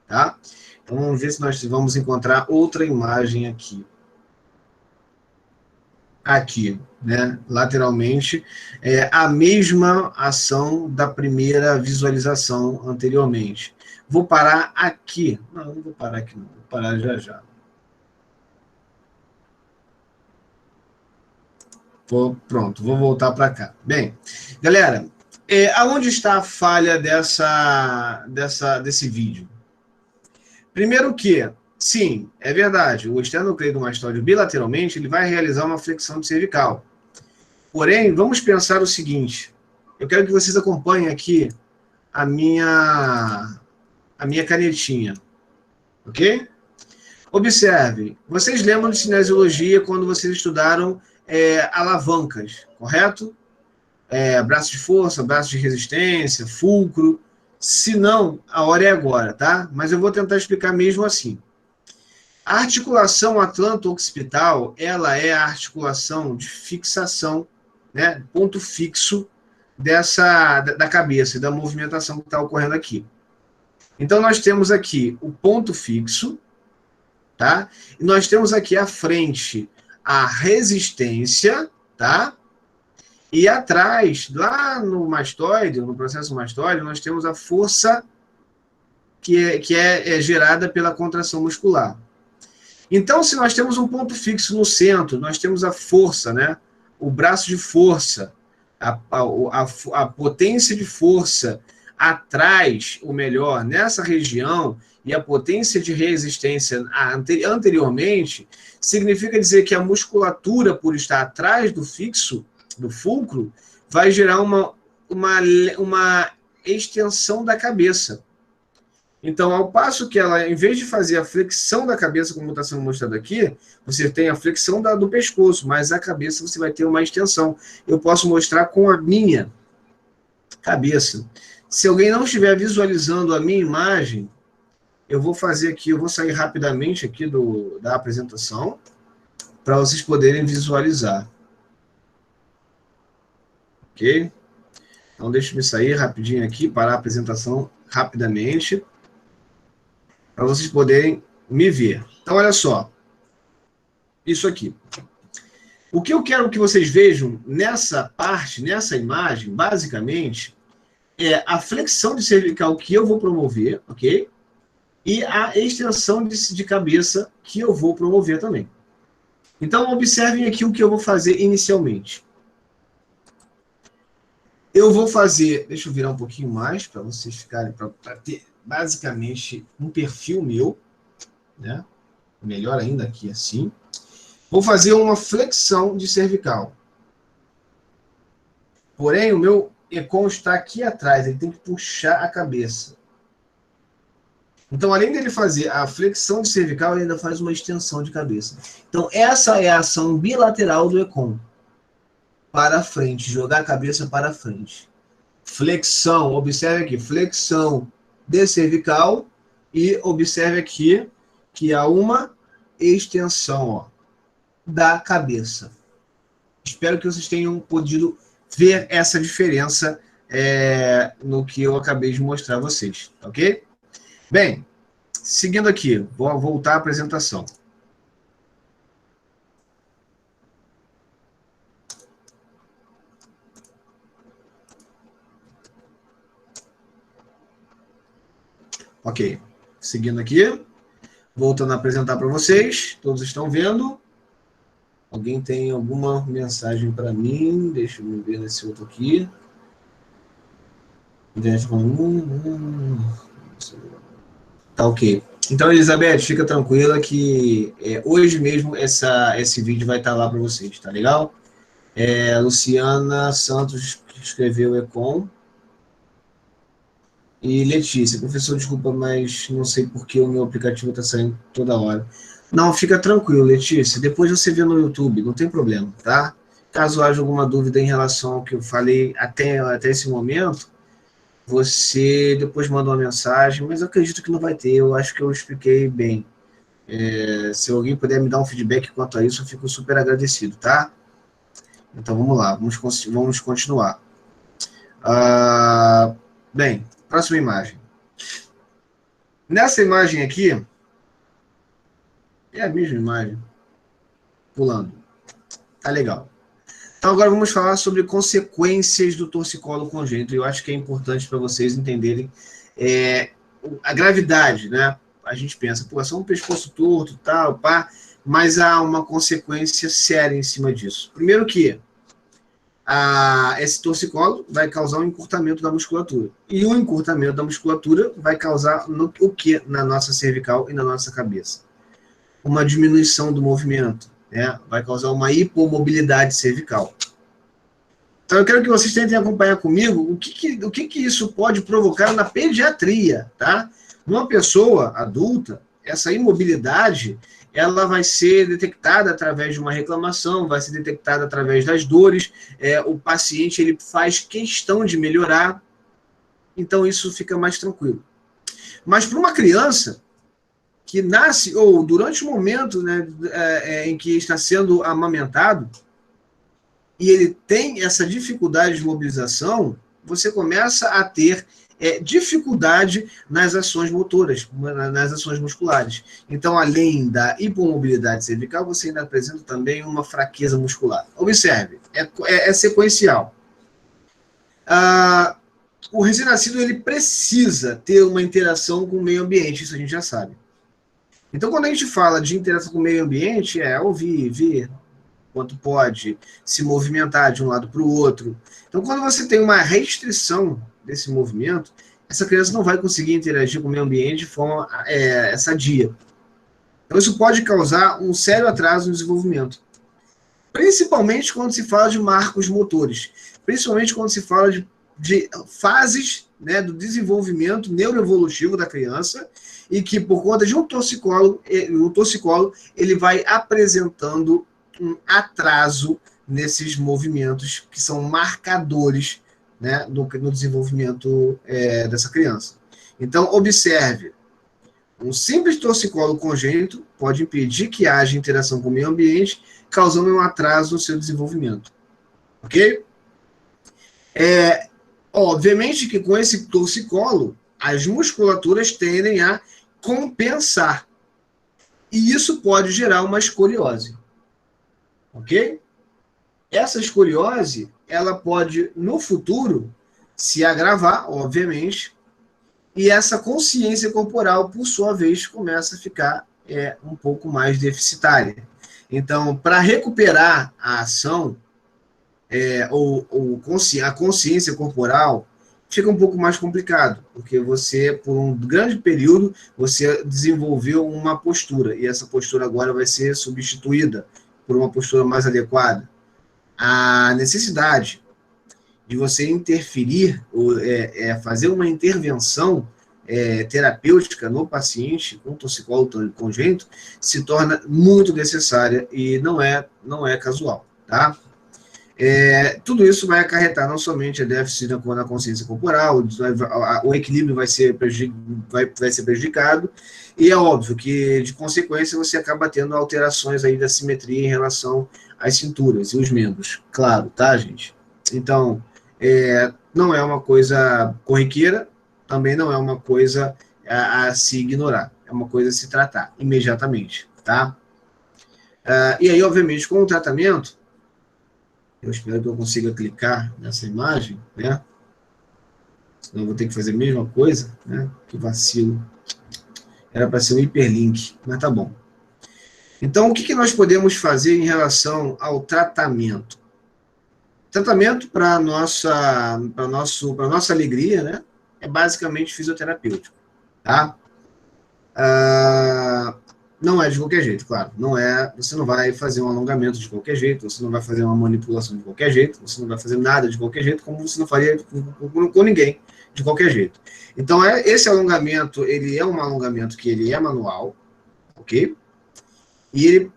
S1: Tá? Então, vamos ver se nós vamos encontrar outra imagem aqui. Aqui, né, lateralmente, a mesma ação da primeira visualização anteriormente. Vou parar aqui. Não vou parar aqui, não. Vou parar já. Pronto, vou voltar para cá. Bem, galera, aonde está a falha desse vídeo? Primeiro que, sim, é verdade, o esternocleidomastoide bilateralmente ele vai realizar uma flexão de cervical. Porém, vamos pensar o seguinte, eu quero que vocês acompanhem aqui a minha canetinha, ok? Observe, vocês lembram de cinesiologia quando vocês estudaram alavancas, correto? Braço de força, braço de resistência, fulcro. Se não, a hora é agora, tá? Mas eu vou tentar explicar mesmo assim. A articulação atlanto-occipital, ela é a articulação de fixação, né, ponto fixo da cabeça e da movimentação que está ocorrendo aqui. Então, nós temos aqui o ponto fixo, tá? E nós temos aqui à frente a resistência, tá? E atrás, lá no mastoide, no processo mastoide, nós temos a força que é gerada pela contração muscular. Então, se nós temos um ponto fixo no centro, nós temos a força, né? O braço de força, a potência de força atrás, ou melhor, nessa região, e a potência de resistência anteriormente, significa dizer que a musculatura, por estar atrás do fixo, do fulcro, vai gerar uma extensão da cabeça. Então, ao passo que ela, em vez de fazer a flexão da cabeça, como está sendo mostrado aqui, você tem a flexão do pescoço, mas a cabeça você vai ter uma extensão. Eu posso mostrar com a minha cabeça. Se alguém não estiver visualizando a minha imagem, eu vou fazer aqui, eu vou sair rapidamente aqui da apresentação, para vocês poderem visualizar. Ok? Então, deixa eu sair rapidinho aqui, parar a apresentação rapidamente, para vocês poderem me ver. Então, olha só. Isso aqui. O que eu quero que vocês vejam nessa parte, nessa imagem, basicamente, é a flexão de cervical que eu vou promover, ok? E a extensão de cabeça que eu vou promover também. Então, observem aqui o que eu vou fazer inicialmente. Eu vou fazer, deixa eu virar um pouquinho mais para vocês ficarem, para ter basicamente um perfil meu, né? Melhor ainda aqui assim. Vou fazer uma flexão de cervical. Porém, o meu Econ está aqui atrás, ele tem que puxar a cabeça. Então, além dele fazer a flexão de cervical, ele ainda faz uma extensão de cabeça. Então, essa é a ação bilateral do Econ. Para frente, jogar a cabeça para frente. Flexão, observe aqui, flexão de cervical e observe aqui que há uma extensão, ó, da cabeça. Espero que vocês tenham podido ver essa diferença no que eu acabei de mostrar a vocês, ok? Bem, seguindo aqui, vou voltar à apresentação. Ok, seguindo aqui, voltando a apresentar para vocês, todos estão vendo? Alguém tem alguma mensagem para mim? Deixa eu ver nesse outro aqui. Tá ok. Então, Elizabeth, fica tranquila que hoje mesmo esse vídeo vai estar lá para vocês, tá legal? Luciana Santos escreveu Econ. E Letícia, professor, desculpa, mas não sei por que o meu aplicativo está saindo toda hora. Não, fica tranquilo, Letícia. Depois você vê no YouTube, não tem problema, tá? Caso haja alguma dúvida em relação ao que eu falei até esse momento, você depois manda uma mensagem, mas eu acredito que não vai ter, eu acho que eu expliquei bem. Se alguém puder me dar um feedback quanto a isso, eu fico super agradecido, tá? Então vamos lá, vamos continuar. Bem, próxima imagem. Nessa imagem aqui, é a mesma imagem, pulando. Tá legal. Então agora vamos falar sobre consequências do torcicolo congênito. Eu acho que é importante para vocês entenderem a gravidade, né? A gente pensa, pô, é só um pescoço torto, tal, pá, mas há uma consequência séria em cima disso. Primeiro que esse torcicolo vai causar um encurtamento da musculatura. E o encurtamento da musculatura vai causar o que na nossa cervical e na nossa cabeça? Uma diminuição do movimento, né? Vai causar uma hipomobilidade cervical. Então eu quero que vocês tentem acompanhar comigo o que isso pode provocar na pediatria, tá? Numa pessoa adulta, essa imobilidade ela vai ser detectada através de uma reclamação, vai ser detectada através das dores, o paciente ele faz questão de melhorar, então isso fica mais tranquilo. Mas para uma criança que nasce, ou durante o momento, né, em que está sendo amamentado, e ele tem essa dificuldade de mobilização, você começa a ter dificuldade nas ações motoras, nas ações musculares. Então, além da hipomobilidade cervical, você ainda apresenta também uma fraqueza muscular. Observe, é sequencial. O recém-nascido ele precisa ter uma interação com o meio ambiente, isso a gente já sabe. Então, quando a gente fala de interação com o meio ambiente, ouvir, ver quanto pode, se movimentar de um lado para o outro. Então, quando você tem uma restrição desse movimento, essa criança não vai conseguir interagir com o meio ambiente de forma sadia. Então, isso pode causar um sério atraso no desenvolvimento. Principalmente quando se fala de marcos motores. Principalmente quando se fala de fases, né, do desenvolvimento neuroevolutivo da criança e que, por conta de um torcicolo, ele vai apresentando um atraso nesses movimentos que são marcadores, né, no desenvolvimento dessa criança. Então, observe, um simples torcicolo congênito pode impedir que haja interação com o meio ambiente, causando um atraso no seu desenvolvimento. Ok? Obviamente que com esse torcicolo, as musculaturas tendem a compensar. E isso pode gerar uma escoliose. Ok? Essa escoliose, ela pode, no futuro, se agravar, obviamente, e essa consciência corporal, por sua vez, começa a ficar um pouco mais deficitária. Então, para recuperar a ação, a consciência corporal, fica um pouco mais complicado, porque você, por um grande período, você desenvolveu uma postura, e essa postura agora vai ser substituída por uma postura mais adequada. A necessidade de você interferir, ou fazer uma intervenção terapêutica no paciente com torcicolo congênito se torna muito necessária e não é casual, tá? Tudo isso vai acarretar não somente a déficit na consciência corporal, o equilíbrio vai ser prejudicado, e é óbvio que, de consequência, você acaba tendo alterações aí da simetria em relação às cinturas e os membros, claro, tá, gente? Então, não é uma coisa corriqueira, também não é uma coisa a se ignorar, é uma coisa a se tratar imediatamente, tá? E aí, obviamente, com o tratamento, eu espero que eu consiga clicar nessa imagem, né? Senão eu vou ter que fazer a mesma coisa, né? Que vacilo. Era para ser um hiperlink, mas tá bom. Então, o que nós podemos fazer em relação ao tratamento? Tratamento, para nossa alegria, né? É basicamente fisioterapêutico, tá? Não é de qualquer jeito, claro. Você não vai fazer um alongamento de qualquer jeito, você não vai fazer uma manipulação de qualquer jeito, você não vai fazer nada de qualquer jeito, como você não faria com ninguém de qualquer jeito. Então, esse alongamento, ele é um alongamento que ele é manual, ok? E ele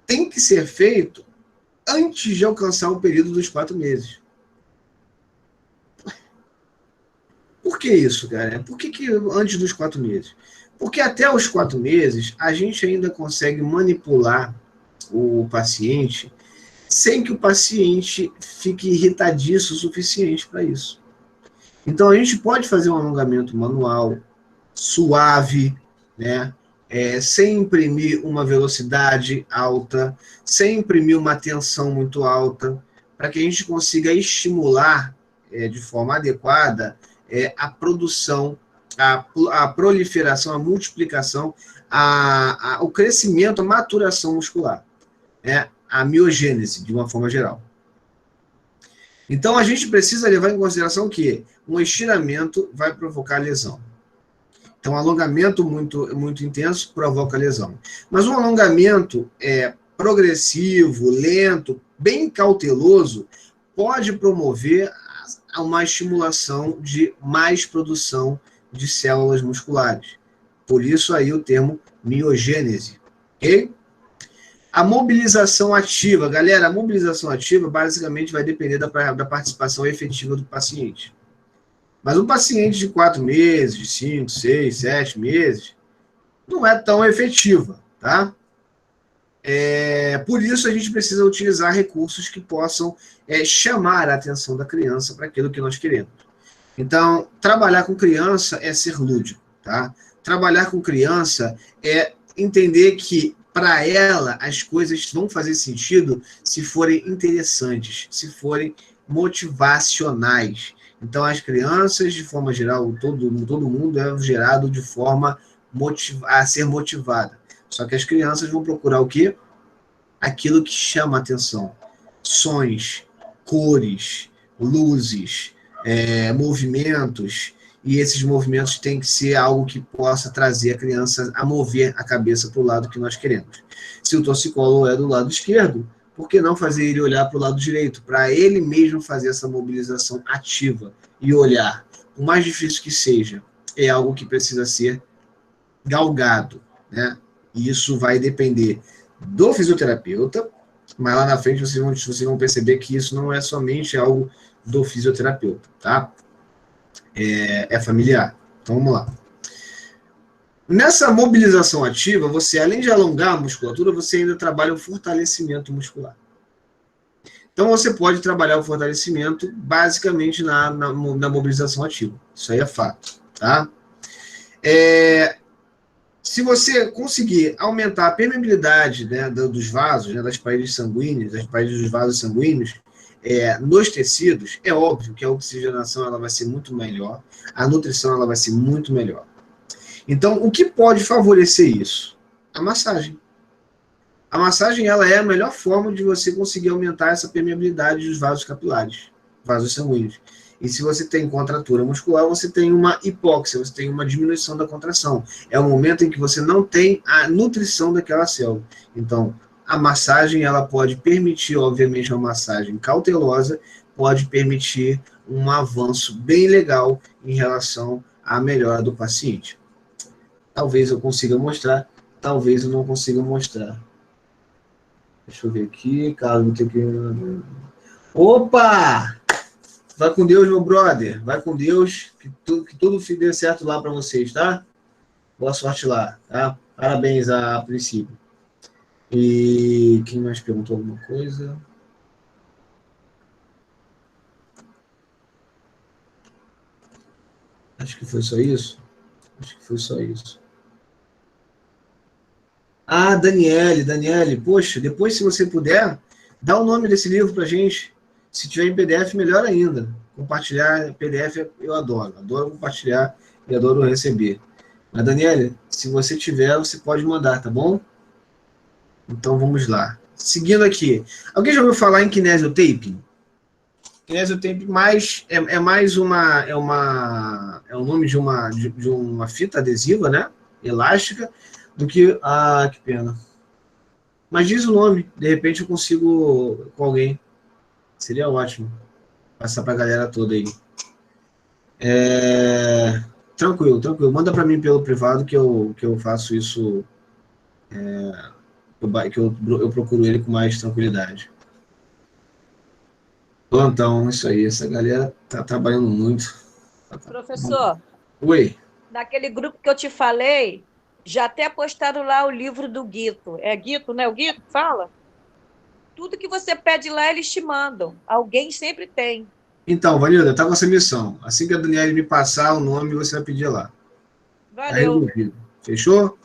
S1: tem que ser feito antes de alcançar o período dos 4 meses. Por que isso, cara? Por que antes dos 4 meses? Porque até os 4 meses, a gente ainda consegue manipular o paciente sem que o paciente fique irritadiço o suficiente para isso. Então, a gente pode fazer um alongamento manual, suave, né? Sem imprimir uma velocidade alta, sem imprimir uma tensão muito alta, para que a gente consiga estimular de forma adequada a produção, a proliferação, a multiplicação, o crescimento, a maturação muscular, a miogênese, de uma forma geral. Então, a gente precisa levar em consideração que um estiramento vai provocar lesão. Então, um alongamento muito intenso provoca lesão. Mas um alongamento progressivo, lento, bem cauteloso, pode promover uma estimulação de mais produção de células musculares. Por isso aí o termo miogênese, ok? A mobilização ativa, galera, a mobilização ativa basicamente vai depender da participação efetiva do paciente. Mas um paciente de 4 meses, de 5, 6, 7 meses, não é tão efetiva, tá? Por isso, a gente precisa utilizar recursos que possam chamar a atenção da criança para aquilo que nós queremos. Então, trabalhar com criança é ser lúdico, tá? Trabalhar com criança é entender que, para ela, as coisas vão fazer sentido se forem interessantes, se forem motivacionais. Então, as crianças, de forma geral, todo mundo é gerado de forma a ser motivada. Só que as crianças vão procurar o quê? Aquilo que chama a atenção. Sons, cores, luzes, movimentos, e esses movimentos têm que ser algo que possa trazer a criança a mover a cabeça para o lado que nós queremos. Se o torcicolo é do lado esquerdo, por que não fazer ele olhar para o lado direito? Para ele mesmo fazer essa mobilização ativa e olhar. Por mais difícil que seja, é algo que precisa ser galgado, né? E isso vai depender do fisioterapeuta, mas lá na frente vocês vão perceber que isso não é somente algo do fisioterapeuta, tá? É familiar. Então, vamos lá. Nessa mobilização ativa, você, além de alongar a musculatura, você ainda trabalha o fortalecimento muscular. Então, você pode trabalhar o fortalecimento basicamente na mobilização ativa. Isso aí é fato, tá? Se você conseguir aumentar a permeabilidade, né, dos vasos, né, das paredes sanguíneas, das paredes dos vasos sanguíneos, nos tecidos, é óbvio que a oxigenação ela vai ser muito melhor, a nutrição ela vai ser muito melhor. Então, o que pode favorecer isso? A massagem. A massagem ela é a melhor forma de você conseguir aumentar essa permeabilidade dos vasos capilares, vasos sanguíneos. E se você tem contratura muscular, você tem uma hipóxia, você tem uma diminuição da contração. É o momento em que você não tem a nutrição daquela célula. Então, a massagem, ela pode permitir, obviamente, uma massagem cautelosa, pode permitir um avanço bem legal em relação à melhora do paciente. Talvez eu consiga mostrar, talvez eu não consiga mostrar. Deixa eu ver aqui, Carlos, vou ter que... Opa! Vai com Deus, meu brother. Vai com Deus, que tudo dê certo lá para vocês, tá? Boa sorte lá, tá? Parabéns a princípio. E quem mais perguntou alguma coisa? Acho que foi só isso. Acho que foi só isso. Ah, Daniele, poxa, depois se você puder, dá o nome desse livro pra gente. Se tiver em PDF, melhor ainda. Compartilhar PDF eu adoro. Adoro compartilhar e adoro receber. Mas, Daniele, se você tiver, você pode mandar, tá bom? Então, vamos lá. Seguindo aqui. Alguém já ouviu falar em kinesiotaping? Kinesiotaping é o nome de uma fita adesiva, né? Elástica, do que... Ah, que pena. Mas diz o nome. De repente eu consigo com alguém. Seria ótimo. Passar para a galera toda aí. Tranquilo. Manda para mim pelo privado que eu faço isso... que eu procuro ele com mais tranquilidade. Plantão, isso aí. Essa galera tá trabalhando muito.
S3: Professor.
S1: Oi.
S3: Naquele grupo que eu te falei, já até postaram lá o livro do Guito. É Guito, né? O Guito fala? Tudo que você pede lá, eles te mandam. Alguém sempre tem.
S1: Então, Vanilda, tá com essa missão. Assim que a Daniela me passar o nome, você vai pedir lá.
S3: Valeu.
S1: Tá. Fechou?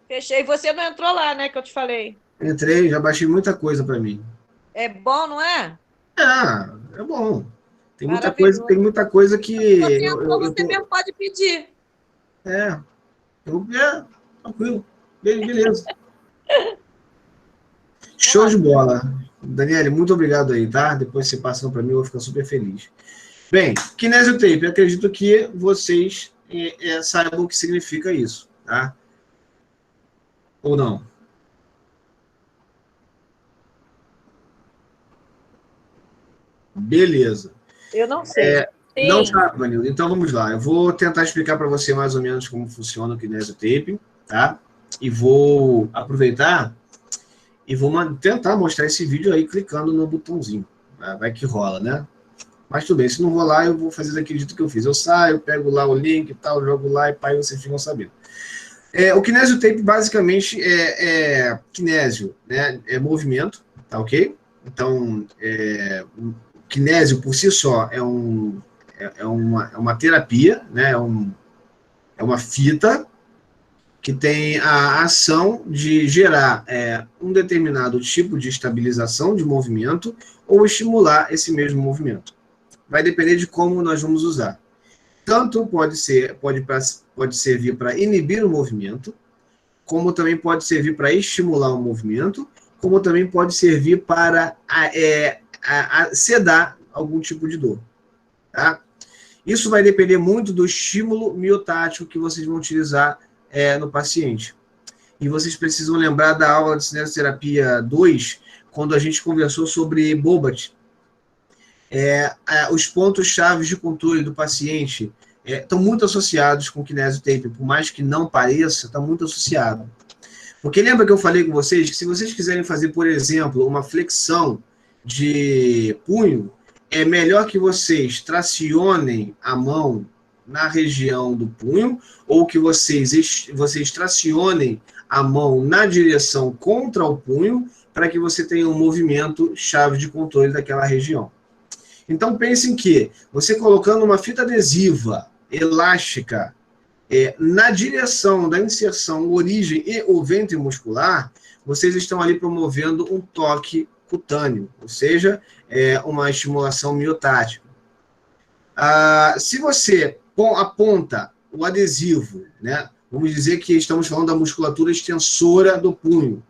S3: Fechei. Você não entrou lá, né, que eu te falei?
S1: Entrei, já baixei muita coisa para mim.
S3: É bom, não é?
S1: É bom. Tem muita coisa que...
S3: Você entrou, você mesmo pode pedir.
S1: Tranquilo. Beleza. Show de bola. Daniele, muito obrigado aí, tá? Depois você passando para mim, eu vou ficar super feliz. Bem, kinesiotape, acredito que vocês saibam o que significa isso, tá? Ou não? Beleza.
S3: Eu não sei.
S1: Não sabe, Vanilda. Então vamos lá. Eu vou tentar explicar para você mais ou menos como funciona o kinesiotape, tá? E vou aproveitar e vou tentar mostrar esse vídeo aí clicando no botãozinho. Vai que rola, né? Mas tudo bem, se não rolar, eu vou fazer daquele jeito que eu fiz. Eu saio, pego lá o link e tal, jogo lá e pai, vocês ficam sabendo. O kinesiotape basicamente kinésio, né? É movimento, tá ok? Então, o kinésio por si só é uma terapia, né? É uma fita que tem a ação de gerar um determinado tipo de estabilização de movimento ou estimular esse mesmo movimento. Vai depender de como nós vamos usar. Tanto pode servir para inibir o movimento, como também pode servir para estimular o movimento, como também pode servir para sedar algum tipo de dor. Tá? Isso vai depender muito do estímulo miotático que vocês vão utilizar no paciente. E vocês precisam lembrar da aula de cinesioterapia 2, quando a gente conversou sobre Bobat. Os pontos-chave de controle do paciente estão muito associados com o kinesiotape, por mais que não pareça, está muito associado. Porque lembra que eu falei com vocês que se vocês quiserem fazer, por exemplo, uma flexão de punho, é melhor que vocês tracionem a mão na região do punho, ou que vocês tracionem a mão na direção contra o punho, para que você tenha um movimento chave de controle daquela região. Então, pensem que você colocando uma fita adesiva elástica na direção da inserção, origem e o ventre muscular, vocês estão ali promovendo um toque cutâneo, ou seja, uma estimulação miotática. Se você aponta o adesivo, né, vamos dizer que estamos falando da musculatura extensora do punho,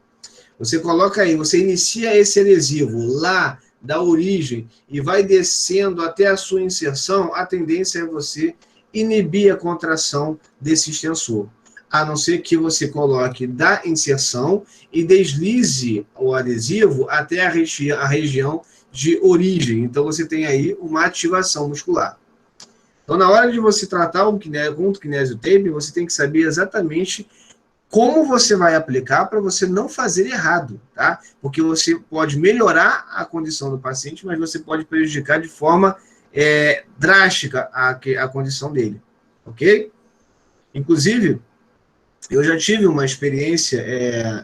S1: você coloca aí, você inicia esse adesivo lá da origem e vai descendo até a sua inserção, a tendência é você inibir a contração desse extensor, a não ser que você coloque da inserção e deslize o adesivo até a região de origem. Então, você tem aí uma ativação muscular. Então, na hora de você tratar com o kinesiotape, você tem que saber exatamente como você vai aplicar para você não fazer errado, tá? Porque você pode melhorar a condição do paciente, mas você pode prejudicar de forma drástica a condição dele, ok? Inclusive, eu já tive uma experiência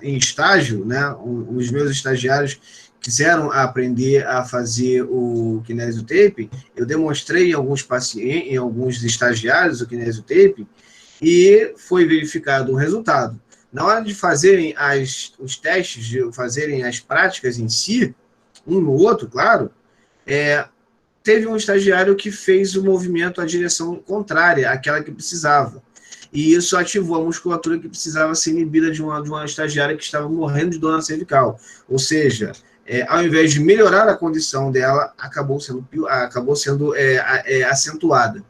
S1: em estágio, né? Os meus estagiários quiseram aprender a fazer o kinesiotape, eu demonstrei em alguns pacientes, em alguns estagiários o kinesiotape, e foi verificado o resultado. Na hora de fazerem os testes, de fazerem as práticas em si, um no outro, claro, teve um estagiário que fez o movimento à direção contrária, àquela que precisava. E isso ativou a musculatura que precisava ser inibida de uma estagiária que estava morrendo de dor na cervical. Ou seja, ao invés de melhorar a condição dela, acabou sendo acentuada.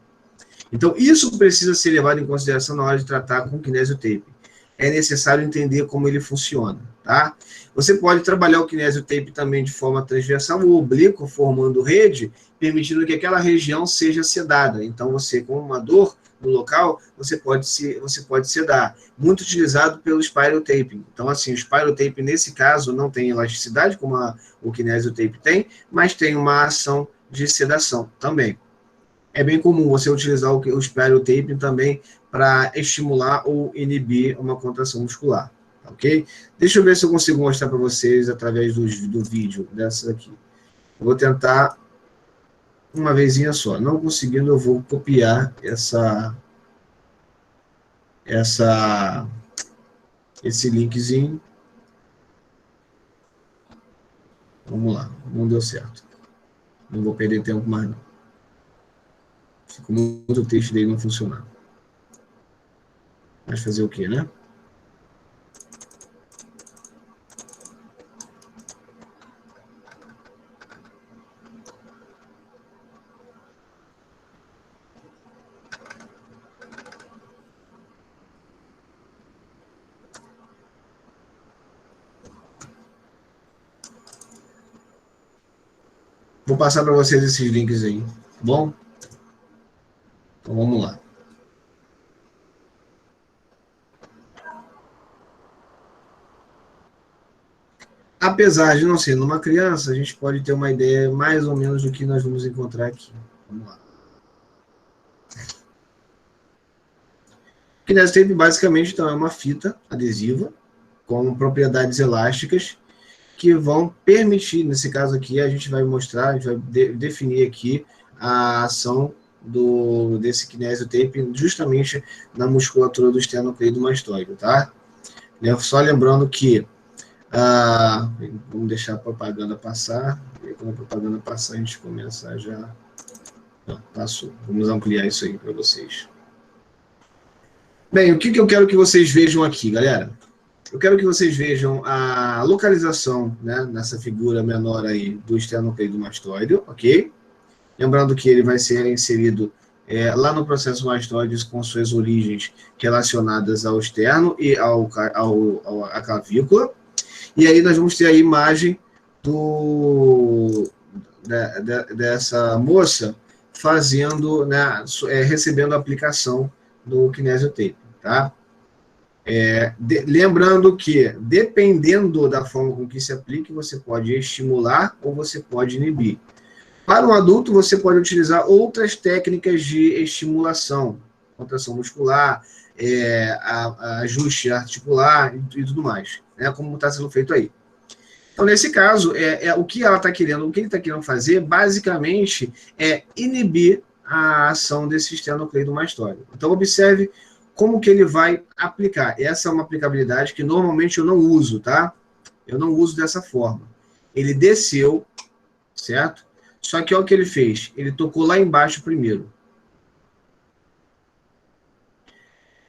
S1: Então, isso precisa ser levado em consideração na hora de tratar com kinesiotape. É necessário entender como ele funciona, tá? Você pode trabalhar o kinesiotape também de forma transversal ou oblíqua, formando rede, permitindo que aquela região seja sedada. Então, você, com uma dor no local, você pode sedar. Muito utilizado pelo spirotaping. Então, assim, o spirotaping, nesse caso, não tem elasticidade, como o kinesiotape tem, mas tem uma ação de sedação também. É bem comum você utilizar o spirotaping também para estimular ou inibir uma contração muscular, ok? Deixa eu ver se eu consigo mostrar para vocês através do vídeo dessa aqui. Eu vou tentar uma vezinha só. Não conseguindo, eu vou copiar esse linkzinho. Vamos lá, não deu certo. Não vou perder tempo mais não. Ficou muito texto dele não funcionar. Mas fazer o quê, né? Vou passar para vocês esses links aí, tá bom? Então vamos lá. Apesar de não ser numa criança, a gente pode ter uma ideia mais ou menos do que nós vamos encontrar aqui. Vamos lá. Kinesia tape, basicamente, então, é uma fita adesiva com propriedades elásticas que vão permitir, nesse caso aqui, a gente vai mostrar, a gente vai definir aqui a ação desse kinesio tape justamente na musculatura do esternocleidomastoide, tá? Só lembrando que vamos deixar a propaganda passar, e quando a propaganda passar, a gente começa já. Não, passou. Vamos ampliar isso aí para vocês. Bem, o que eu quero que vocês vejam aqui, galera? Eu quero que vocês vejam a localização, né, nessa figura menor aí do esternocleidomastoide, ok? Lembrando que ele vai ser inserido lá no processo mastoide com suas origens relacionadas ao externo e à clavícula. E aí nós vamos ter a imagem dessa moça fazendo, né, recebendo a aplicação do kinesio tape, tá? Lembrando que, dependendo da forma com que se aplique, você pode estimular ou você pode inibir. Para um adulto, você pode utilizar outras técnicas de estimulação, contração muscular, ajuste articular e tudo mais, né, como está sendo feito aí. Então, nesse caso, o que ela está querendo, o que ele está querendo fazer, basicamente, é inibir a ação desse esternocleidomastoide. Então, observe como que ele vai aplicar. Essa é uma aplicabilidade que normalmente eu não uso, tá? Eu não uso dessa forma. Ele desceu, certo? Só que olha o que ele fez. Ele tocou lá embaixo primeiro.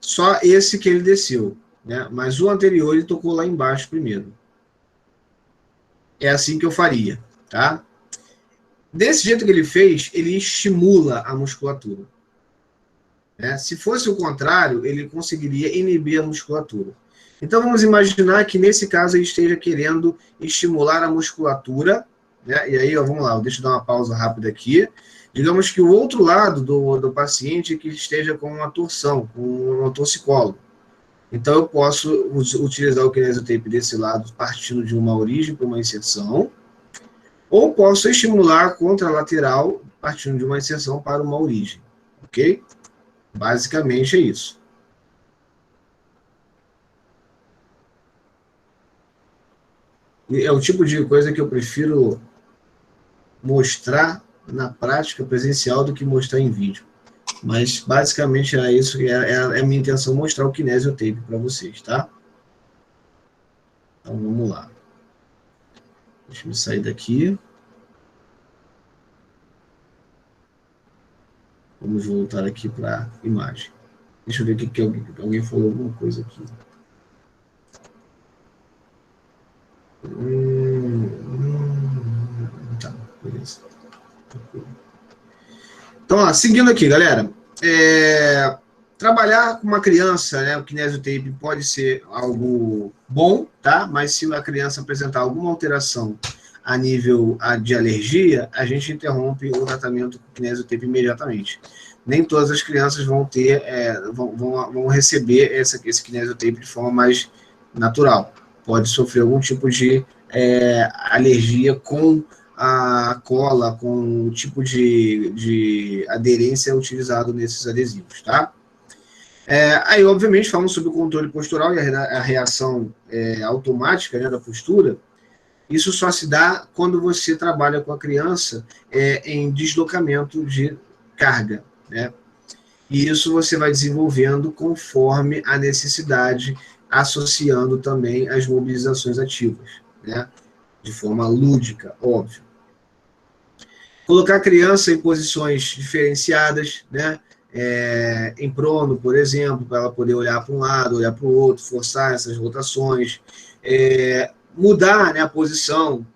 S1: Só esse que ele desceu, né? Mas o anterior ele tocou lá embaixo primeiro. É assim que eu faria, tá? Desse jeito que ele fez, ele estimula a musculatura. Se fosse o contrário, ele conseguiria inibir a musculatura. Então, vamos imaginar que, nesse caso, ele esteja querendo estimular a musculatura, né? E aí, vamos lá, deixa eu dar uma pausa rápida aqui. Digamos que o outro lado do paciente que esteja com uma torção, com um torcicolo. Então, eu posso utilizar o kinesio tape desse lado, partindo de uma origem para uma inserção, ou posso estimular contralateral, partindo de uma inserção para uma origem, ok? Basicamente é isso. E é o tipo de coisa que eu prefiro mostrar na prática presencial do que mostrar em vídeo. Mas, basicamente, é isso, é a minha intenção, mostrar o kinesio tape para vocês, tá? Então, vamos lá. Deixa eu sair daqui. Vamos voltar aqui para a imagem. Deixa eu ver o que alguém falou alguma coisa aqui. Tá, beleza. Então, seguindo aqui, galera. Trabalhar com uma criança, né, o kinesio tape pode ser algo bom, tá? Mas se a criança apresentar alguma alteração a nível de alergia, a gente interrompe o tratamento com kinesio tape imediatamente. Nem todas as crianças vão ter, vão receber esse kinesio tape de forma mais natural. Pode sofrer algum tipo de alergia com a cola, com o tipo de aderência utilizado nesses adesivos, tá? Aí, obviamente, falamos sobre o controle postural e a reação automática, né, da postura. Isso só se dá quando você trabalha com a criança em deslocamento de carga, né? E isso você vai desenvolvendo conforme a necessidade, associando também as mobilizações ativas, né? De forma lúdica, óbvio. Colocar a criança em posições diferenciadas, né? Em prono, por exemplo, para ela poder olhar para um lado, olhar para o outro, forçar essas rotações, mudar, né, a posição,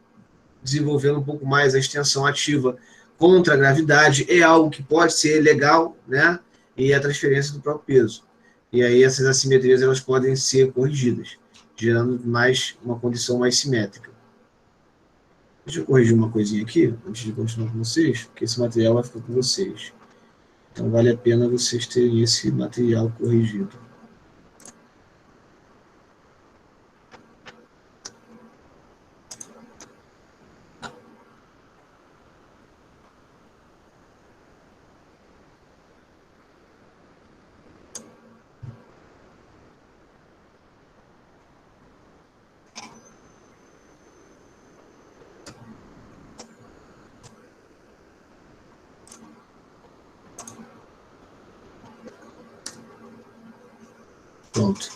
S1: desenvolvendo um pouco mais a extensão ativa contra a gravidade, é algo que pode ser legal, né? E a transferência do próprio peso. E aí essas assimetrias elas podem ser corrigidas, gerando uma condição mais simétrica. Deixa eu corrigir uma coisinha aqui, antes de continuar com vocês, porque esse material vai ficar com vocês. Então, vale a pena vocês terem esse material corrigido. Pronto.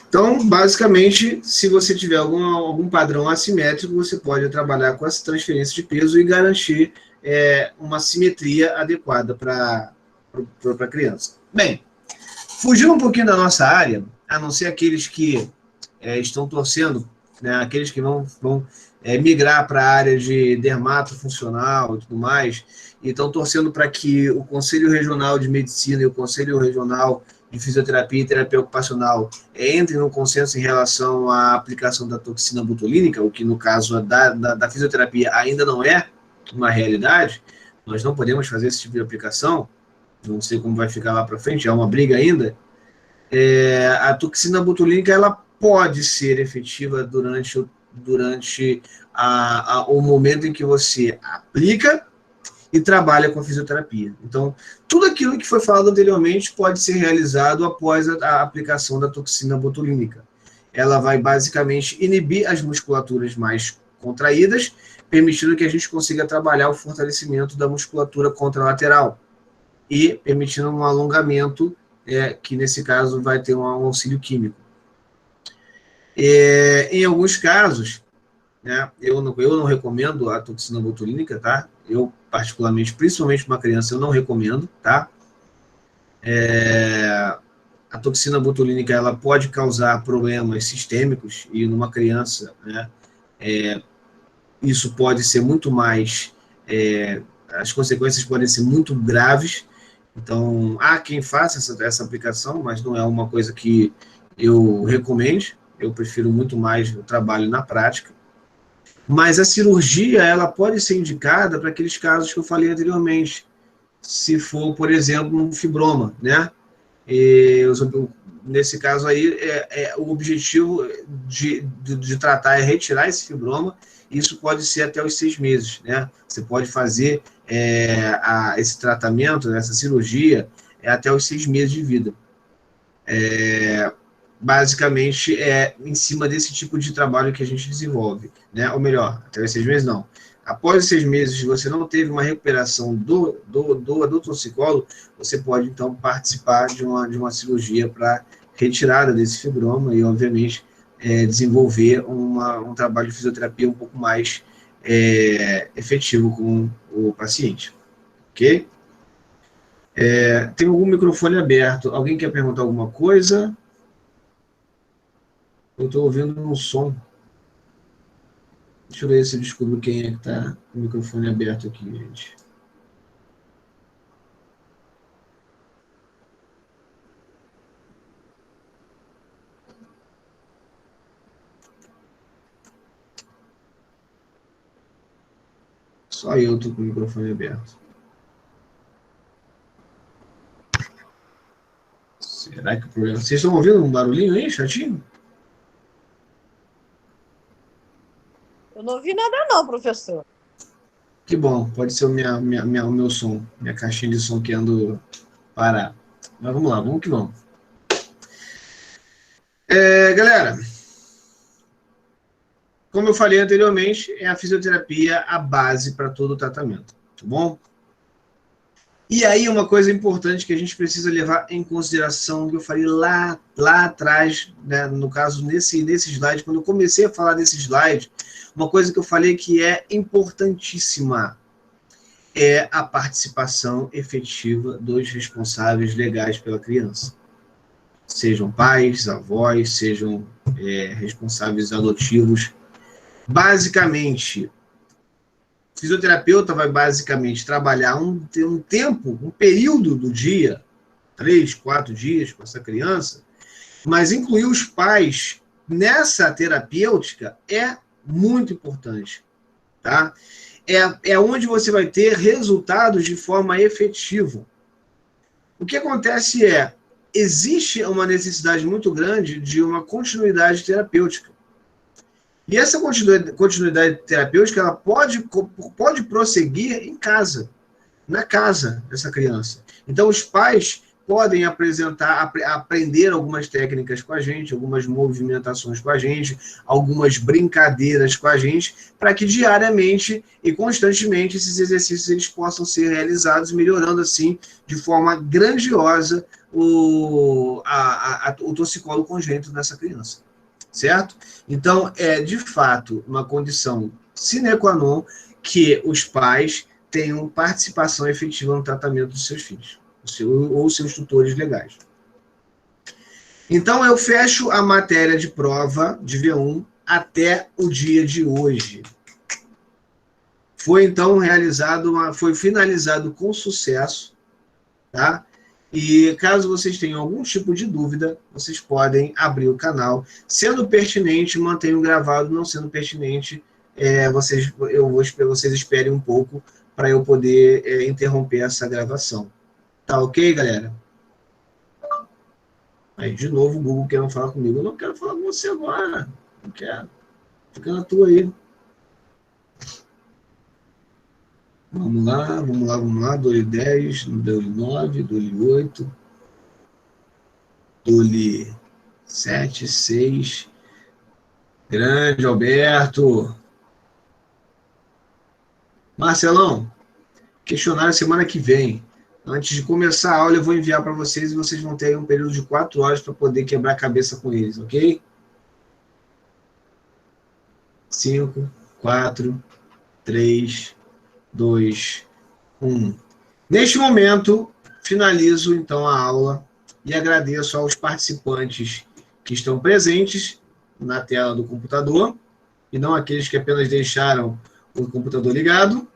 S1: Então, basicamente, se você tiver algum padrão assimétrico, você pode trabalhar com essa transferência de peso e garantir uma simetria adequada para a criança. Bem, fugindo um pouquinho da nossa área, a não ser aqueles que estão torcendo, né, aqueles que vão migrar para a área de dermatofuncional e tudo mais, e estão torcendo para que o Conselho Regional de Medicina e o Conselho Regional de Fisioterapia e Terapia Ocupacional entrem no consenso em relação à aplicação da toxina botulínica, o que no caso da fisioterapia ainda não é uma realidade. Nós não podemos fazer esse tipo de aplicação, não sei como vai ficar lá para frente, é uma briga ainda. A toxina botulínica ela pode ser efetiva durante o momento em que você aplica e trabalha com a fisioterapia. Então, tudo aquilo que foi falado anteriormente pode ser realizado após a aplicação da toxina botulínica. Ela vai basicamente inibir as musculaturas mais contraídas, permitindo que a gente consiga trabalhar o fortalecimento da musculatura contralateral e permitindo um alongamento, que nesse caso vai ter um auxílio químico. Em alguns casos, né, eu não recomendo a toxina botulínica, tá? Eu, particularmente, principalmente para uma criança, eu não recomendo, tá? A toxina botulínica ela pode causar problemas sistêmicos e numa criança, né, isso pode ser muito mais, as consequências podem ser muito graves. Então, há quem faça essa aplicação, mas não é uma coisa que eu recomende. Eu prefiro muito mais o trabalho na prática. Mas a cirurgia, ela pode ser indicada para aqueles casos que eu falei anteriormente. Se for, por exemplo, um fibroma, né? Nesse caso aí, o objetivo de tratar é retirar esse fibroma. Isso pode ser até os 6 meses, né? Você pode fazer esse tratamento, essa cirurgia, até os 6 meses de vida. Basicamente, em cima desse tipo de trabalho que a gente desenvolve, né? Ou melhor, até os 6 meses não. Após os 6 meses, se você não teve uma recuperação do toxicolo, você pode, então, participar de uma cirurgia para retirada desse fibroma e, obviamente, desenvolver um trabalho de fisioterapia um pouco mais efetivo com o paciente. Ok? Tem algum microfone aberto. Alguém quer perguntar alguma coisa? Eu estou ouvindo um som. Deixa eu ver se eu descubro quem é que está com o microfone aberto aqui, gente. Só eu estou com o microfone aberto. Será que o problema... Vocês estão ouvindo um barulhinho aí, chatinho?
S3: Eu não ouvi nada não, professor.
S1: Que bom, pode ser o meu som, minha caixinha de som que ando parar. Mas vamos lá, vamos que vamos. Galera, como eu falei anteriormente, é a fisioterapia a base para todo o tratamento, tá bom? E aí uma coisa importante que a gente precisa levar em consideração, que eu falei lá atrás, né, no caso nesse slide, quando eu comecei a falar desse slide, uma coisa que eu falei que é importantíssima é a participação efetiva dos responsáveis legais pela criança. Sejam pais, avós, sejam responsáveis adotivos. Basicamente, o fisioterapeuta vai basicamente trabalhar um período do dia, 3, 4 dias com essa criança, mas incluir os pais nessa terapêutica é muito importante, tá? É onde você vai ter resultados de forma efetiva. O que acontece existe uma necessidade muito grande de uma continuidade terapêutica. E essa continuidade terapêutica, ela pode prosseguir em casa, na casa dessa criança. Então, os pais podem aprender algumas técnicas com a gente, algumas movimentações com a gente, algumas brincadeiras com a gente, para que diariamente e constantemente esses exercícios eles possam ser realizados, melhorando assim de forma grandiosa o torcicolo congênito nessa criança, certo? Então, é de fato uma condição sine qua non que os pais tenham participação efetiva no tratamento dos seus filhos, ou seus tutores legais. Então, eu fecho a matéria de prova de V1 até o dia de hoje. Foi, então, foi finalizado com sucesso, tá? E caso vocês tenham algum tipo de dúvida, vocês podem abrir o canal. Sendo pertinente, mantenham gravado. Não sendo pertinente, vocês esperem um pouco para eu poder interromper essa gravação. Tá ok, galera? Aí, de novo, o Google querendo falar comigo. Eu não quero falar com você agora. Não quero. Fica na tua aí. Vamos lá. Dole 10, Dole 9, Dole 8, Dole 7, 6. Grande, Alberto. Marcelão, questionário semana que vem. Antes de começar a aula, eu vou enviar para vocês e vocês vão ter aí um período de 4 horas para poder quebrar a cabeça com eles, ok? 5, 4, 3, 2, 1. Neste momento, finalizo então a aula e agradeço aos participantes que estão presentes na tela do computador e não aqueles que apenas deixaram o computador ligado.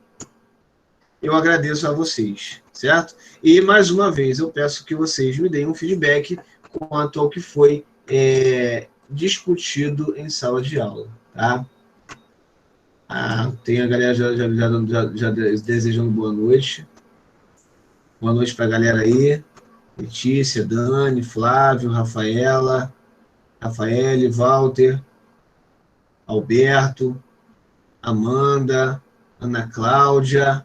S1: Eu agradeço a vocês, certo? E, mais uma vez, eu peço que vocês me deem um feedback quanto ao que foi discutido em sala de aula, tá? Tem a galera já desejando boa noite. Boa noite para a galera aí. Letícia, Dani, Flávio, Rafaele, Walter, Alberto, Amanda, Ana Cláudia,